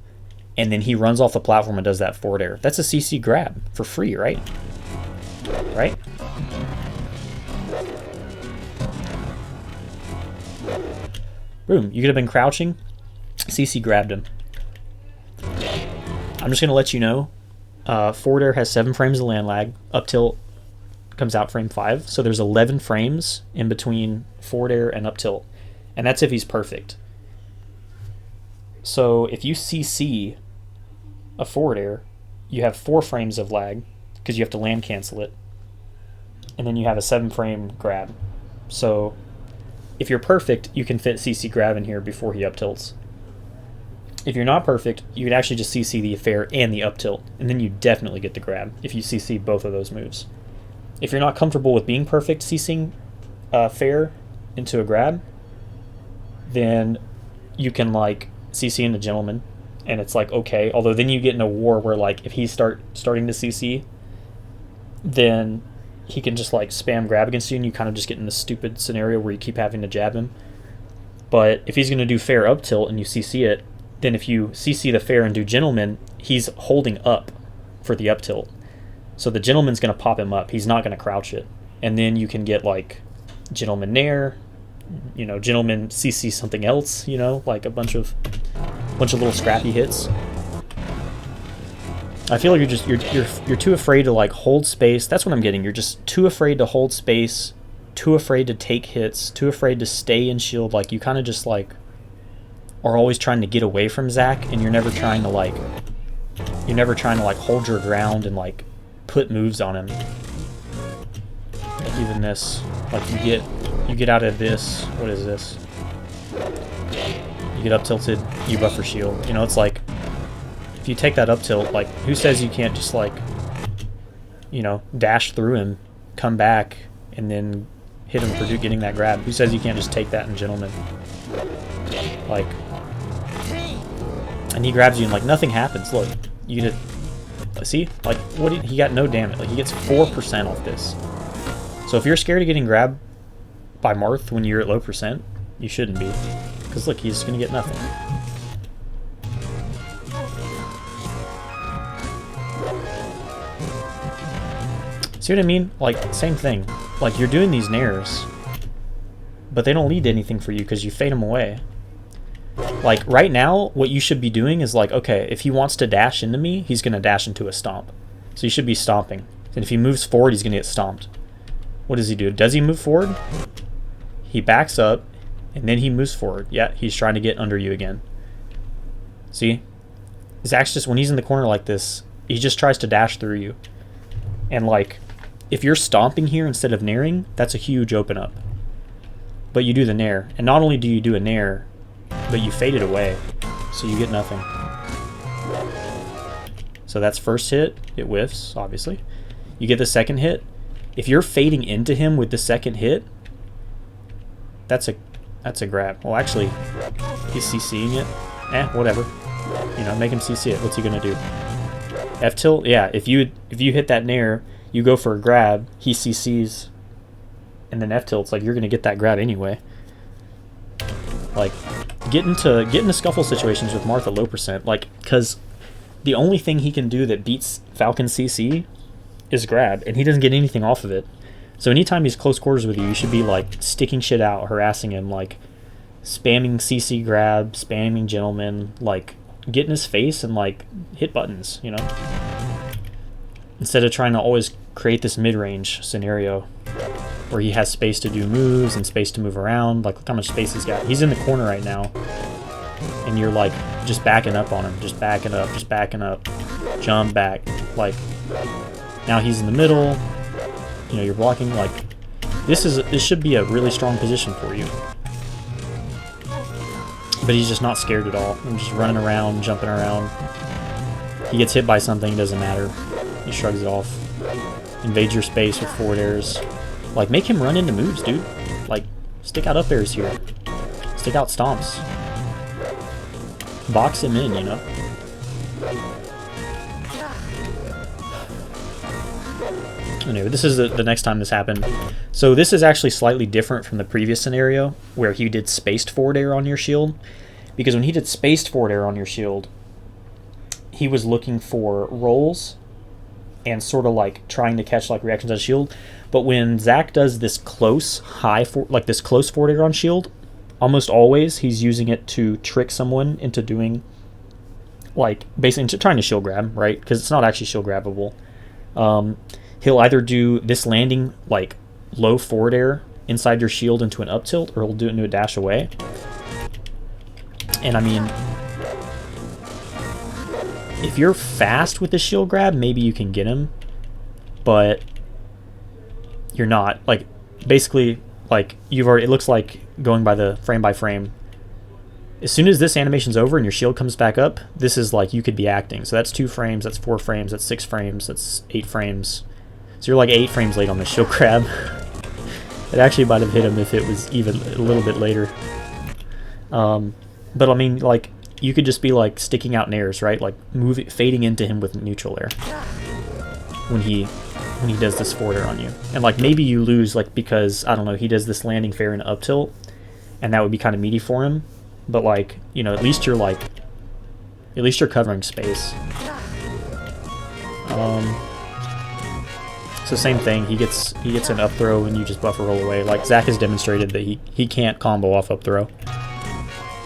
And then he runs off the platform and does that forward air. That's a CC grab for free, right? Right? Boom. You could have been crouching. CC grabbed him. I'm just going to let you know, forward air has 7 frames of land lag. Up tilt comes out frame 5. So there's 11 frames in between forward air and up tilt. And that's if he's perfect. So if you CC a forward air, you have 4 frames of lag because you have to land cancel it. And then you have a 7 frame grab. So if you're perfect, you can fit CC grab in here before he up tilts. If you're not perfect, you can actually just CC the fair and the up tilt, and then you definitely get the grab if you CC both of those moves. If you're not comfortable with being perfect CCing fair into a grab, then you can like CC in the gentleman, and it's like okay. Although then you get in a war where like if he's starting to CC, then he can just like spam grab against you, and you kind of just get in this stupid scenario where you keep having to jab him. But if he's going to do fair up tilt and you CC it, then if you CC the fair and do gentleman, he's holding up for the up tilt. So the gentleman's going to pop him up. He's not going to crouch it. And then you can get like gentleman nair, you know, gentleman CC something else, you know, like a bunch of little scrappy hits. I feel like you're too afraid to like hold space. That's what I'm getting. You're just too afraid to hold space, too afraid to take hits, too afraid to stay in shield. Like you kind of just like are always trying to get away from Zach, and you're never trying to like hold your ground and like put moves on him. Like even this, like you get out of this. What is this? You get up tilted, you buffer shield. You know, it's like if you take that up tilt, like who says you can't just like, you know, dash through him, come back, and then hit him for getting that grab? Who says you can't just take that in gentleman? Like, and he grabs you and like nothing happens. Look, you get it. See, like he got no damage. Like he gets 4% off this. So if you're scared of getting grabbed by Marth when you're at low percent, you shouldn't be, because look, he's gonna get nothing. See what I mean? Like same thing. Like you're doing these nairs, but they don't lead to anything for you because you fade them away. Like right now, what you should be doing is like, okay, if he wants to dash into me, he's going to dash into a stomp. So you should be stomping. And if he moves forward, he's going to get stomped. What does he do? Does he move forward? He backs up, and then he moves forward. Yeah, he's trying to get under you again. See? Zach's just, when he's in the corner like this, he just tries to dash through you. And like, if you're stomping here instead of nairing, that's a huge open up. But you do the nair. And not only do you do a nair, but you fade it away, so you get nothing. So that's first hit. It whiffs, obviously. You get the second hit. If you're fading into him with the second hit, that's a grab. Well, actually, he's CCing it. Whatever. You know, make him CC it. What's he gonna do? F tilt. Yeah. If you hit that nair, you go for a grab. He CCs, and then F tilts. Like you're gonna get that grab anyway. Like, get into scuffle situations with Marth at low percent, like, because the only thing he can do that beats Falcon CC is grab, and he doesn't get anything off of it. So anytime he's close quarters with you, you should be like sticking shit out, harassing him, like spamming CC grab, spamming gentleman, like get in his face and like hit buttons, you know, instead of trying to always create this mid-range scenario where he has space to do moves and space to move around. Like, look how much space he's got. He's in the corner right now, and you're like just backing up on him, just backing up, jump back. Like, now he's in the middle, you know, you're blocking. Like, this should be a really strong position for you. But he's just not scared at all. I'm just running around, jumping around. He gets hit by something, doesn't matter. He shrugs it off. Invades your space with forward airs. Like, make him run into moves, dude. Like, stick out up airs here. Stick out stomps. Box him in, you know? Anyway, this is the next time this happened. So this is actually slightly different from the previous scenario where he did spaced forward air on your shield. Because when he did spaced forward air on your shield, he was looking for rolls and sort of like trying to catch like reactions on shield. But when Zach does this close this close forward air on shield, almost always he's using it to trick someone into doing like basically trying to shield grab, right? Because it's not actually shield grabbable. He'll either do this landing like low forward air inside your shield into an up tilt, or he'll do it into a dash away. And I mean, if you're fast with the shield grab, maybe you can get him, but you're not. Like, basically, like, you've already, it looks like going by the frame by frame. As soon as this animation's over and your shield comes back up, this is like you could be acting. So that's 2 frames, that's 4 frames, that's 6 frames, that's 8 frames. So you're like 8 frames late on the shield grab. It actually might have hit him if it was even a little bit later. But I mean, like, you could just be like sticking out nairs, right? Like fading into him with neutral air when he does this forward air on you. And like maybe you lose like because, I don't know, he does this landing fair and up tilt, and that would be kind of meaty for him. But like, you know, at least you're covering space. So same thing, he gets an up throw and you just buffer roll away. Like Zach has demonstrated that he can't combo off up throw.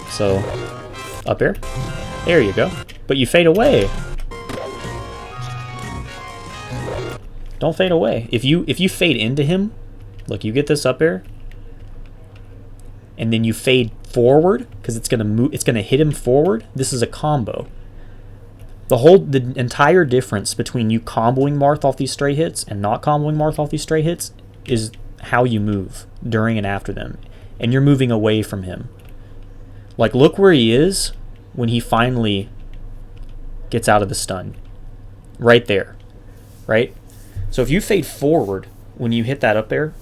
So up air, there you go. But you fade away. Don't fade away. If you fade into him, look, you get this up air, and then you fade forward because it's gonna hit him forward. This is a combo. The entire difference between you comboing Marth off these stray hits and not comboing Marth off these stray hits is how you move during and after them. And you're moving away from him. Like, look where he is when he finally gets out of the stun. Right there. Right? So if you fade forward when you hit that up air,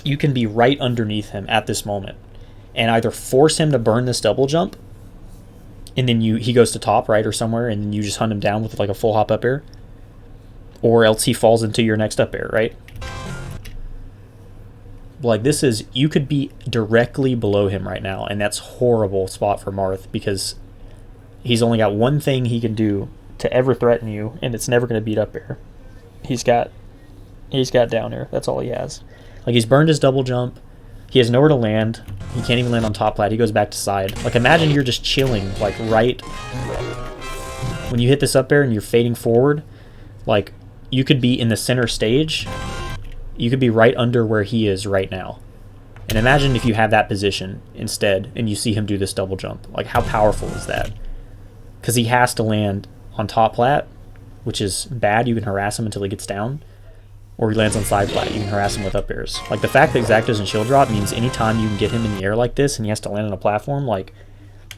you can be right underneath him at this moment and either force him to burn this double jump, and then he goes to top, right, or somewhere, and then you just hunt him down with like a full hop up air, or else he falls into your next up air, right? Like, this is, you could be directly below him right now, and that's horrible spot for Marth because he's only got one thing he can do to ever threaten you, and it's never going to beat up air. He's got down air. That's all he has. Like, he's burned his double jump. He has nowhere to land. He can't even land on top plat. He goes back to side. Like, imagine you're just chilling, like, right when you hit this up air and you're fading forward. Like, you could be in the center stage. You could be right under where he is right now. And imagine if you have that position instead and you see him do this double jump. Like, how powerful is that? Because he has to land on top plat, which is bad. You can harass him until he gets down. Or he lands on side flat, you can harass him with up airs. Like, the fact that Zach doesn't shield drop means anytime you can get him in the air like this and he has to land on a platform, like,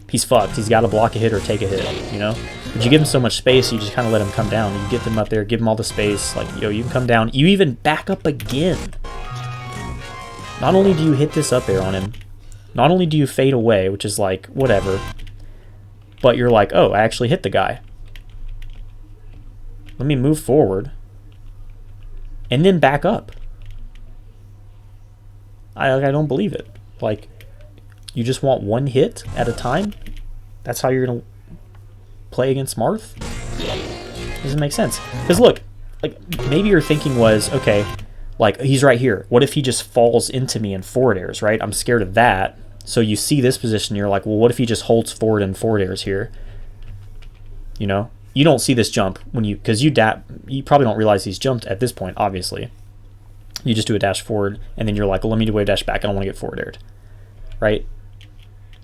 he's fucked. He's got to block a hit or take a hit, you know? But you give him so much space, you just kind of let him come down. You get them up there, give him all the space. Like, yo, you can come down. You even back up again. Not only do you hit this up air on him, not only do you fade away, which is like, whatever, but you're like, oh, I actually hit the guy. Let me move forward. And then back up. I don't believe it. Like, you just want one hit at a time? That's how you're going to play against Marth? Doesn't make sense. Because look, like, maybe your thinking was, okay, like, he's right here. What if he just falls into me and forward airs, right? I'm scared of that. So you see this position, you're like, well, what if he just holds forward and forward airs here? You know? You don't see this jump when because you probably don't realize he's jumped at this point, obviously. You just do a dash forward, and then you're like, well, let me do a dash back. I don't want to get forward aired. Right?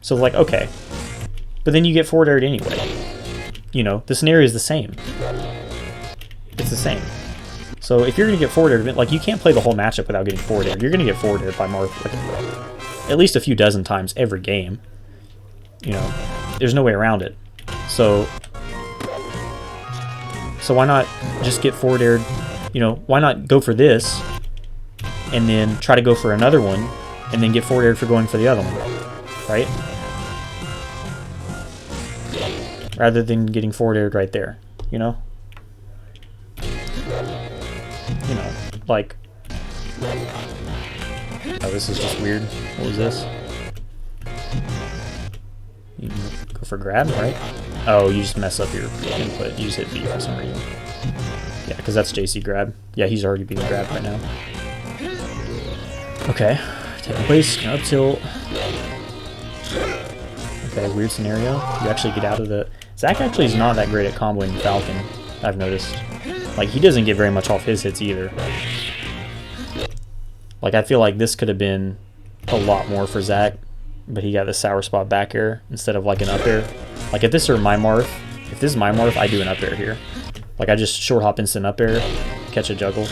So, like, okay. But then you get forward aired anyway. You know, the scenario is the same. It's the same. So if you're going to get forward aired, like, you can't play the whole matchup without getting forward aired. You're going to get forward aired by Marth, like, at least a few dozen times every game. You know, there's no way around it. So why not just get forward aired, you know, why not go for this and then try to go for another one and then get forward aired for going for the other one? right? Rather than getting forward aired right there, you know? You know, like... Oh, this is just weird. What was this? You can go for grab, right? Oh, you just mess up your input. You just hit B for some reason. Yeah, because that's JC grab. Yeah, he's already being grabbed right now. Okay. Taking place, up tilt. Okay, weird scenario. You actually get out of the... Zach actually is not that great at comboing Falcon, I've noticed. Like, he doesn't get very much off his hits either. Like, I feel like this could have been a lot more for Zach, but he got the sour spot back air instead of like an up air. Like, if this is my Marth, I do an up air here. Like, I just short hop instant up air, catch a juggle.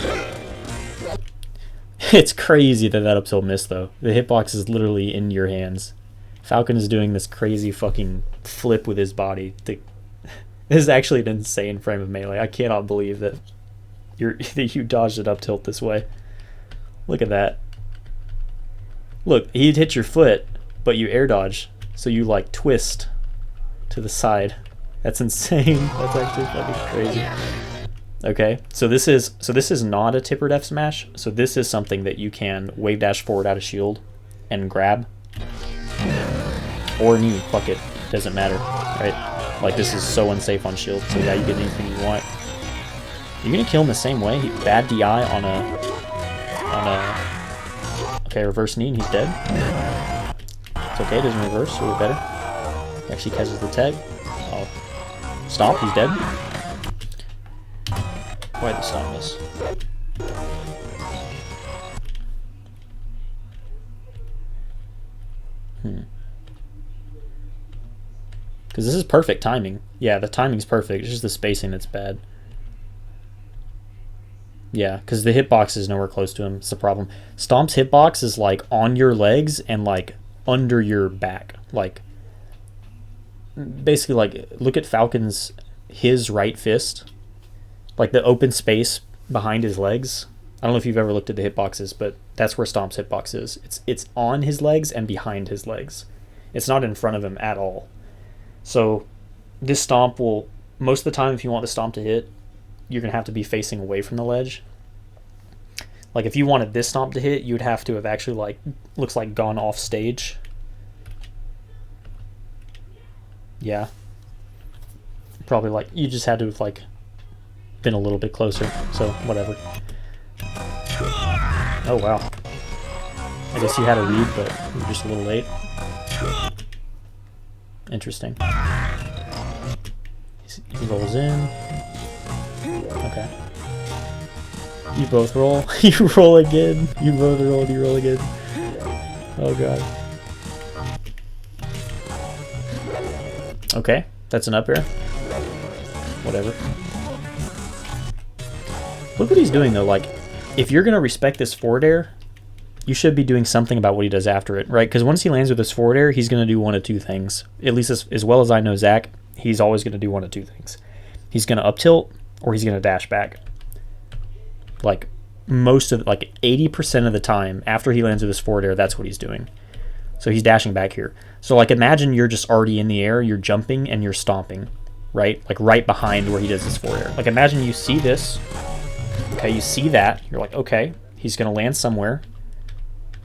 It's crazy that up tilt missed, though. The hitbox is literally in your hands. Falcon is doing this crazy fucking flip with his body. This is actually an insane frame of melee. I cannot believe that you dodged it up tilt this way. Look at that. Look, he'd hit your foot, but you air dodge, so you like twist to the side. That's insane. That's actually fucking crazy. Okay, so this is not a tipper def smash. So this is something that you can wave dash forward out of shield and grab, or knee. Fuck it, doesn't matter, right? Like, this is so unsafe on shield. So yeah, you get anything you want. You're gonna kill him the same way. Bad DI on a okay, reverse knee and he's dead. It's okay, it doesn't reverse, so we're better. He actually catches the tag. Oh, stomp, he's dead. Why'd the stomp miss? Because this is perfect timing. Yeah, the timing's perfect. It's just the spacing that's bad. Yeah, because the hitbox is nowhere close to him. It's the problem. Stomp's hitbox is like on your legs and like under your back. Like, basically, like, look at Falcon's, his right fist. Like the open space behind his legs. I don't know if you've ever looked at the hitboxes, but that's where Stomp's hitbox is. It's on his legs and behind his legs. It's not in front of him at all. So this stomp will, most of the time, if you want the stomp to hit, you're going to have to be facing away from the ledge. Like, if you wanted this stomp to hit, you'd have to have actually, like, looks like gone off stage. Yeah. Probably, like, you just had to have, like, been a little bit closer. So, whatever. Oh, wow. I guess you had a read, but you were just a little late. Interesting. He rolls in. Okay. You both roll. You roll again. You both roll and you roll again. Oh god. Okay, that's an up air. Whatever. Look what he's doing though. Like, if you're gonna respect this forward air, you should be doing something about what he does after it, right? Because once he lands with this forward air, he's gonna do one of two things. At least as well as I know Zach, he's always gonna do one of two things. He's gonna up tilt or he's gonna dash back. Like, like 80% of the time after he lands with his forward air, that's what he's doing. So he's dashing back here. So like, imagine you're just already in the air, you're jumping and you're stomping, right? Like right behind where he does his forward air. Like, imagine you see this, okay, you see that, you're like, okay, he's gonna land somewhere.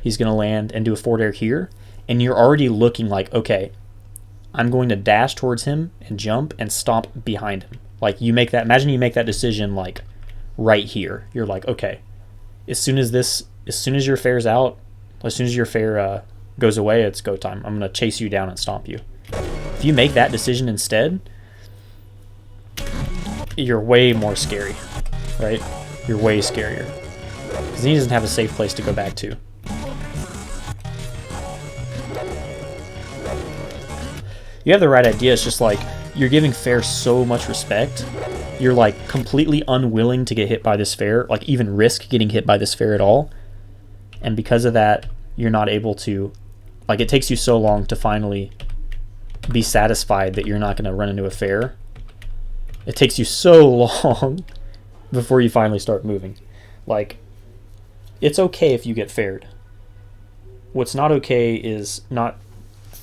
He's gonna land and do a forward air here, and you're already looking like, okay, I'm going to dash towards him and jump and stomp behind him. Like, you make that, imagine you make that decision like right here. You're like, okay, as soon as your fair's out, as soon as your fair goes away, it's go time. I'm gonna chase you down and stomp you. If you make that decision instead, you're way more scary, right? You're way scarier because he doesn't have a safe place to go back to. You have the right idea. It's just like, you're giving fair so much respect. You're like completely unwilling to get hit by this fair, like even risk getting hit by this fair at all. And because of that, you're not able to, like, it takes you so long to finally be satisfied that you're not going to run into a fair. It takes you so long before you finally start moving. Like, it's okay if you get faired. What's not okay is not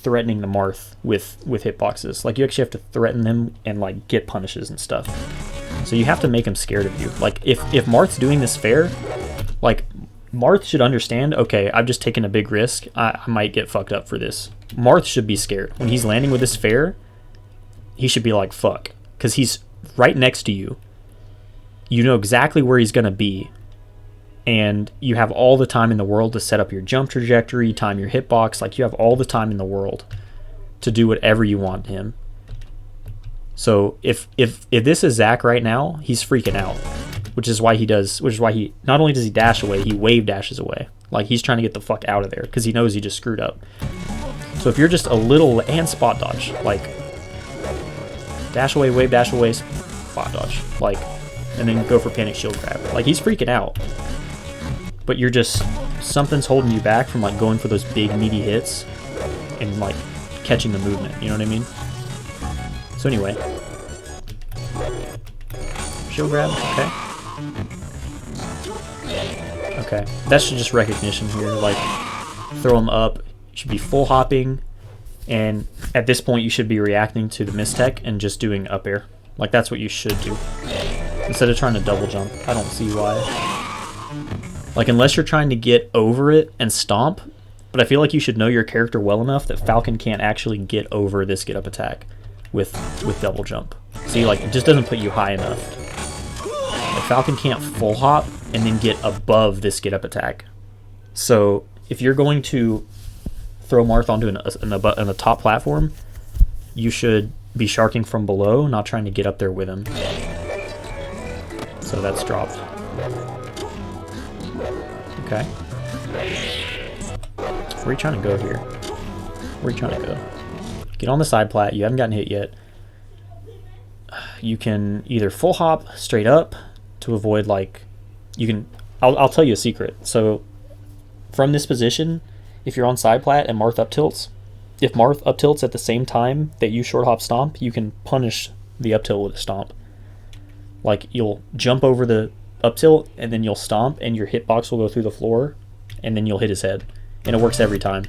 threatening the Marth with hitboxes. Like, you actually have to threaten them and like get punishes and stuff. So you have to make him scared of you. Like, if Marth's doing this fair, like, Marth should understand, okay, I've just taken a big risk. I might get fucked up for this. Marth should be scared. When he's landing with this fair, he should be like, fuck. Because he's right next to you. You know exactly where he's going to be. And you have all the time in the world to set up your jump trajectory, time your hitbox. Like, you have all the time in the world to do whatever you want to him. So if this is Zach right now, he's freaking out. Which is why he not only does he dash away, he wave dashes away. Like, he's trying to get the fuck out of there because he knows he just screwed up. So if you're just a little, and spot dodge, like, dash away, wave dash away, spot dodge, like, and then go for panic shield grab. Like, he's freaking out. But you're just, something's holding you back from like going for those big meaty hits and like catching the movement, you know what I mean? So anyway, shield grab, okay. Okay, that's just recognition here. Like, throw him up. You should be full hopping, and at this point you should be reacting to the mistech and just doing up air. Like, that's what you should do instead of trying to double jump. I don't see why. Like, unless you're trying to get over it and stomp, but I feel like you should know your character well enough that Falcon can't actually get over this get up attack with double jump. See, like, it just doesn't put you high enough. Like, Falcon can't full hop and then get above this get up attack. So if you're going to throw Marth onto a top platform, you should be sharking from below, not trying to get up there with him. So that's dropped. Okay. Where are you trying to go here? Where are you trying to go? Get on the side plat. You haven't gotten hit yet. You can either full hop straight up to avoid, like, you can, I'll tell you a secret. So from this position, if you're on side plat and Marth up tilts, if Marth up tilts at the same time that you short hop stomp, you can punish the up tilt with a stomp. Like, you'll jump over the up tilt and then you'll stomp and your hitbox will go through the floor and then you'll hit his head. And it works every time.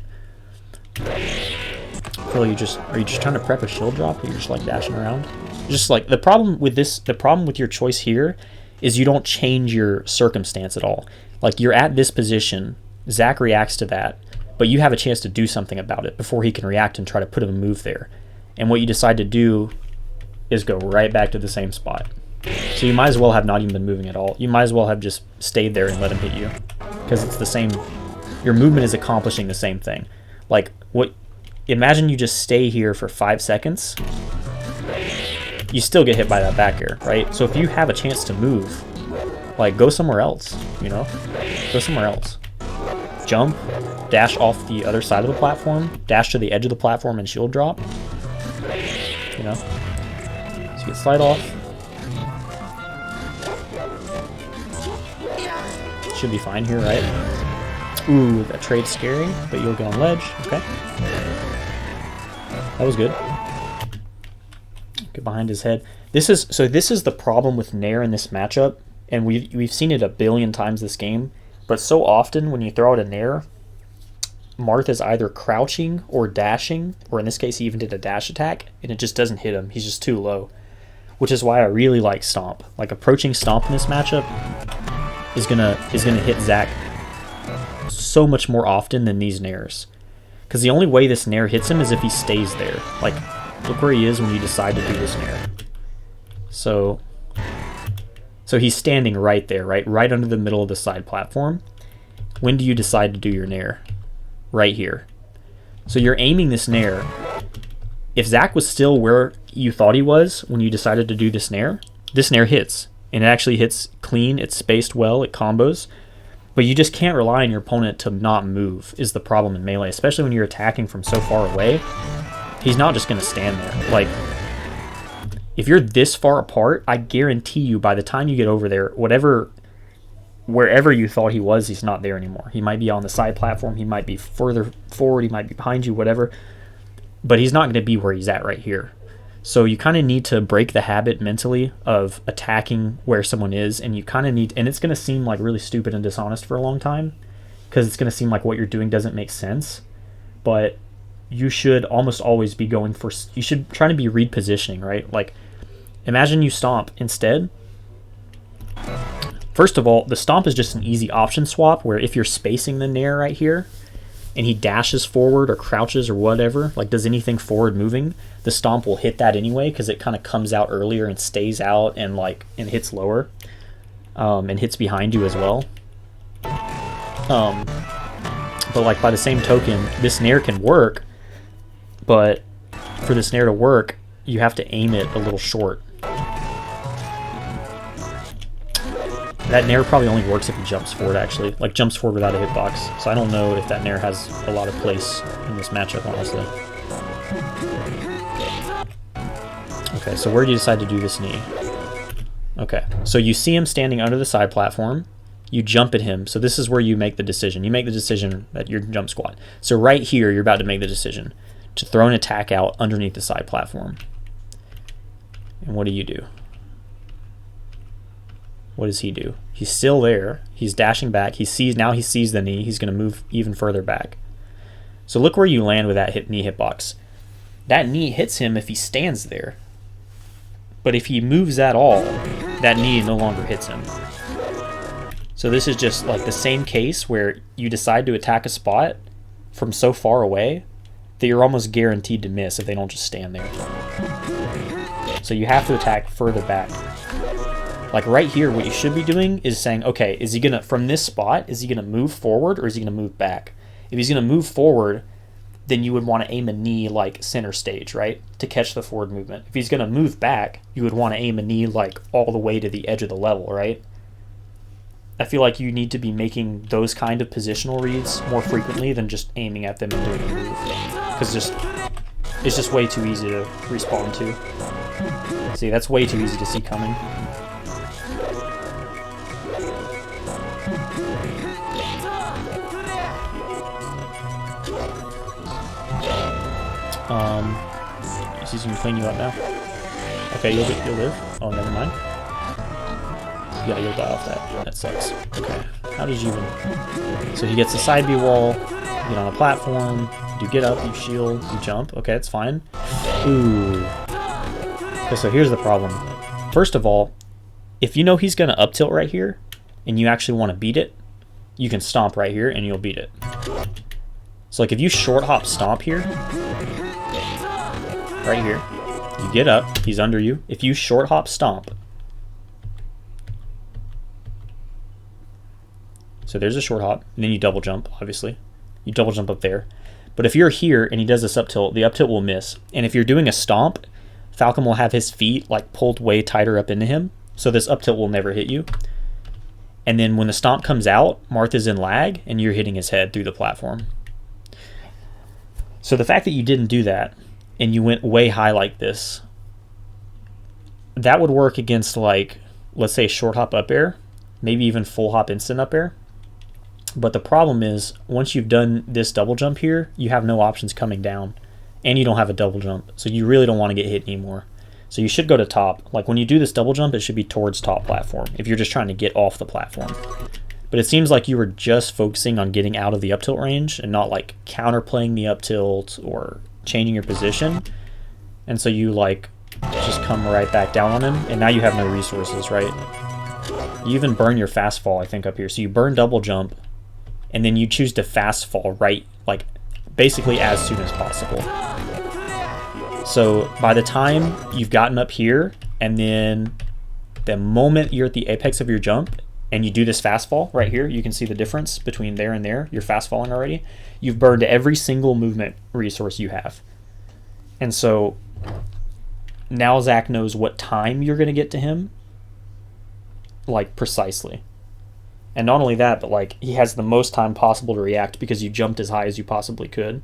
Phil, are you just trying to prep a shield drop, or you're just like dashing around? Just like, the problem with your choice here is you don't change your circumstance at all. Like, you're at this position, Zach reacts to that, but you have a chance to do something about it before he can react and try to put a move there. And what you decide to do is go right back to the same spot. So you might as well have not even been moving at all. You might as well have just stayed there and let him hit you, because it's the same. Your movement is accomplishing the same thing. Like, imagine you just stay here for 5 seconds. You still get hit by that back air, right? So if you have a chance to move, like, go somewhere else, you know? Go somewhere else. Jump, dash off the other side of the platform, dash to the edge of the platform and shield drop. You know? So you get slide off. Should be fine here, right? Ooh, that trade's scary, but you'll get on ledge. Okay. That was good. Get behind his head. This is the problem with Nair in this matchup, and we've seen it a billion times this game, but so often when you throw out a Nair, Marth is either crouching or dashing, or in this case he even did a dash attack, and it just doesn't hit him. He's just too low. Which is why I really like Stomp. Like, approaching Stomp in this matchup is gonna hit Zach so much more often than these Nairs. Because the only way this Nair hits him is if he stays there. Like, look where he is when you decide to do this Nair. So he's standing right there, right under the middle of the side platform. When do you decide to do your Nair? Right here. So you're aiming this Nair. If Zach was still where you thought he was when you decided to do this Nair hits. And it actually hits clean, it's spaced well, it combos. But you just can't rely on your opponent to not move, is the problem in Melee, especially when you're attacking from so far away. He's not just going to stand there. Like, if you're this far apart, I guarantee you by the time you get over there, wherever you thought he was, he's not there anymore. He might be on the side platform, he might be further forward, he might be behind you, whatever. But he's not going to be where he's at right here. So you kind of need to break the habit mentally of attacking where someone is, and you kind of need, and it's going to seem like really stupid and dishonest for a long time, because it's going to seem like what you're doing doesn't make sense. But you should almost always be going for, you should try to be repositioning, right? Like, imagine you stomp instead. First of all, the stomp is just an easy option swap where if you're spacing the Nair right here and he dashes forward or crouches or whatever, like does anything forward moving, the stomp will hit that anyway because it kind of comes out earlier and stays out and like and hits lower, and hits behind you as well. But like by the same token, this Nair can work, but for this Nair to work, you have to aim it a little short. That Nair probably only works if he jumps forward, actually. Like, jumps forward without a hitbox. So I don't know if that Nair has a lot of place in this matchup, honestly. Okay, so where do you decide to do this knee? Okay, so you see him standing under the side platform. You jump at him. So this is where you make the decision. You make the decision at your jump squat. So right here, you're about to make the decision to throw an attack out underneath the side platform. And what do? What does he do? He's still there. He's dashing back. He sees the knee. He's going to move even further back. So look where you land with that knee hitbox. That knee hits him if he stands there. But if he moves at all, that knee no longer hits him. So this is just like the same case where you decide to attack a spot from so far away that you're almost guaranteed to miss if they don't just stand there. So you have to attack further back. Like right here, what you should be doing is saying, okay, is he gonna, from this spot, is he gonna move forward or is he gonna move back? If he's gonna move forward, then you would want to aim a knee like center stage, right? To catch the forward movement. If he's gonna move back, you would want to aim a knee like all the way to the edge of the level, right? I feel like you need to be making those kind of positional reads more frequently than just aiming at them and doing a move. Because it's just way too easy to respond to. See, that's way too easy to see coming. He's gonna clean you up now. Okay, you'll live. Oh, never mind. Yeah, you'll die off that. That sucks. Okay, how did you even... So he gets the side B wall, you get on a platform, you get up, you shield, you jump. Okay, that's fine. Ooh. Okay, so here's the problem. First of all, if you know he's gonna up tilt right here, and you actually want to beat it, you can stomp right here and you'll beat it. So like if you short hop stomp here, right here, you get up, he's under you. If you short hop stomp, so there's a short hop, and then you double jump, obviously. You double jump up there. But if you're here and he does this up tilt, the up tilt will miss. And if you're doing a stomp, Falcon will have his feet like pulled way tighter up into him, so this up tilt will never hit you. And then when the stomp comes out, Martha's in lag, and you're hitting his head through the platform. So the fact that you didn't do that, and you went way high like this, that would work against, like, let's say short hop up air, maybe even full hop instant up air. But the problem is, once you've done this double jump here, you have no options coming down, and you don't have a double jump, so you really don't want to get hit anymore. So you should go to top. Like when you do this double jump, it should be towards top platform if you're just trying to get off the platform. But it seems like you were just focusing on getting out of the up tilt range and not like counterplaying the up tilt or changing your position. And so you like just come right back down on him, and now you have no resources, right? You even burn your fast fall, I think, up here. So you burn double jump, and then you choose to fast fall right, like basically as soon as possible. So by the time you've gotten up here, and then the moment you're at the apex of your jump and you do this fast fall right here, you can see the difference between there and there. You're fast falling already. You've burned every single movement resource you have. And so now Zach knows what time you're going to get to him, like precisely. And not only that, but like he has the most time possible to react because you jumped as high as you possibly could.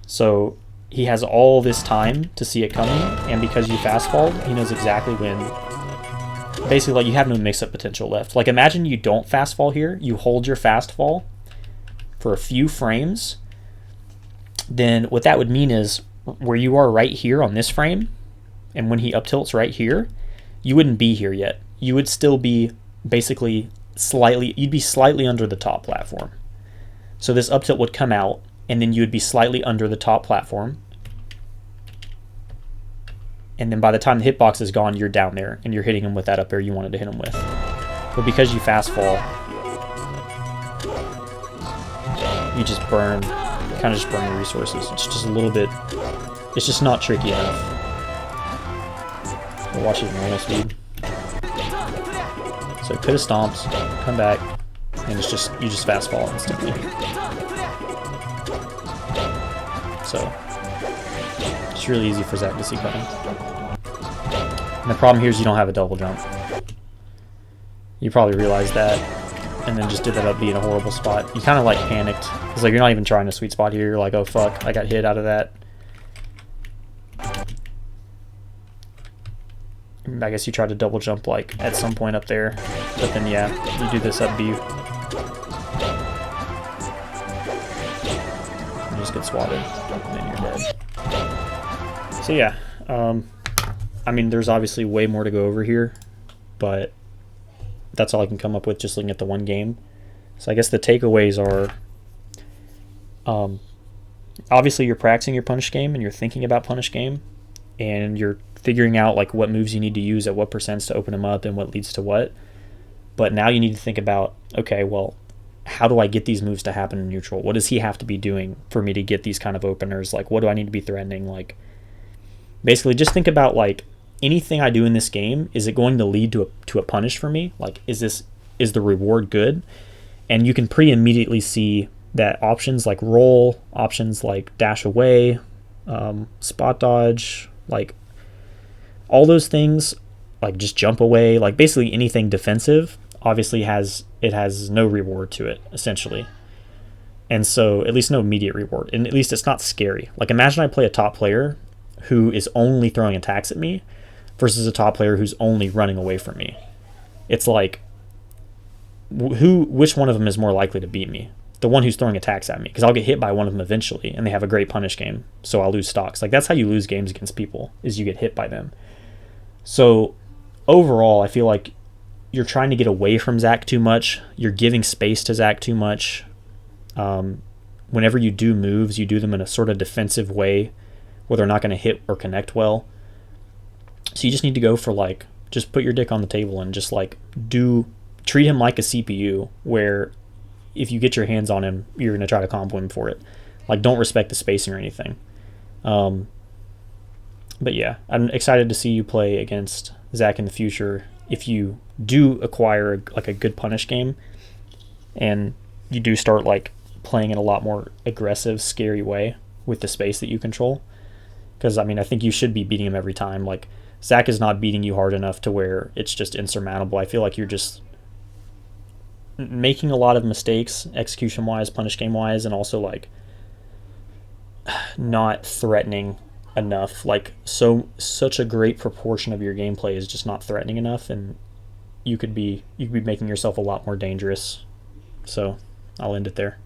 So he has all this time to see it coming, and because you fast falled, he knows exactly when. Basically, like, you have no mix-up potential left. Like, imagine you don't fast fall here, you hold your fast fall for a few frames, then what that would mean is where you are right here on this frame, and when he up tilts right here, you wouldn't be here yet. You would still be basically you'd be slightly under the top platform. So this up tilt would come out, and then you would be slightly under the top platform. And then by the time the hitbox is gone, you're down there, and you're hitting him with that up air you wanted to hit him with. But because you fast fall, you just burn, kind of just burn your resources. It's just a little bit, it's just not tricky enough. We'll watch his normal speed. So could have stomped, come back, and it's just, you just fast fall instantly. So it's really easy for Zach to see coming. And the problem here is you don't have a double jump. You probably realized that, and then just did that up being a horrible spot. You kind of like panicked. It's like you're not even trying a sweet spot here. You're like, oh fuck, I got hit out of that. I guess you tried to double jump like at some point up there, but then yeah, you do this up B. You just get swatted, and then you're dead. So yeah, I mean, there's obviously way more to go over here, but that's all I can come up with just looking at the one game. So I guess the takeaways are, obviously you're practicing your punish game and you're thinking about punish game, and you're figuring out like what moves you need to use at what percents to open them up and what leads to what. But now you need to think about, okay, well, how do I get these moves to happen in neutral? What does he have to be doing for me to get these kind of openers? Like, what do I need to be threatening? Like, basically just think about like, anything I do in this game, is it going to lead to a punish for me? Like, is the reward good? And you can pretty immediately see that options like roll, options like dash away, spot dodge, like all those things, like just jump away, like basically anything defensive obviously has no reward to it, essentially. And so at least no immediate reward, and at least it's not scary. Like, imagine I play a top player who is only throwing attacks at me versus a top player who's only running away from me. It's like, which one of them is more likely to beat me? The one who's throwing attacks at me, because I'll get hit by one of them eventually, and they have a great punish game, so I'll lose stocks. Like, that's how you lose games against people, is you get hit by them. So overall, I feel like you're trying to get away from Zach too much. You're giving space to Zach too much. Whenever you do moves, you do them in a sort of defensive way where they're not going to hit or connect well. So you just need to go for like, just put your dick on the table and just like treat him like a CPU, where if you get your hands on him, you're going to try to combo him for it. Like, don't respect the spacing or anything. But yeah, I'm excited to see you play against Zach in the future. If you do acquire like a good punish game, and you do start like playing in a lot more aggressive, scary way with the space that you control. Because I mean, I think you should be beating him every time. Like, Zach is not beating you hard enough to where it's just insurmountable. I feel like you're just making a lot of mistakes, execution-wise, punish game-wise, and also like not threatening enough. Like, such a great proportion of your gameplay is just not threatening enough, and you could be making yourself a lot more dangerous. So I'll end it there.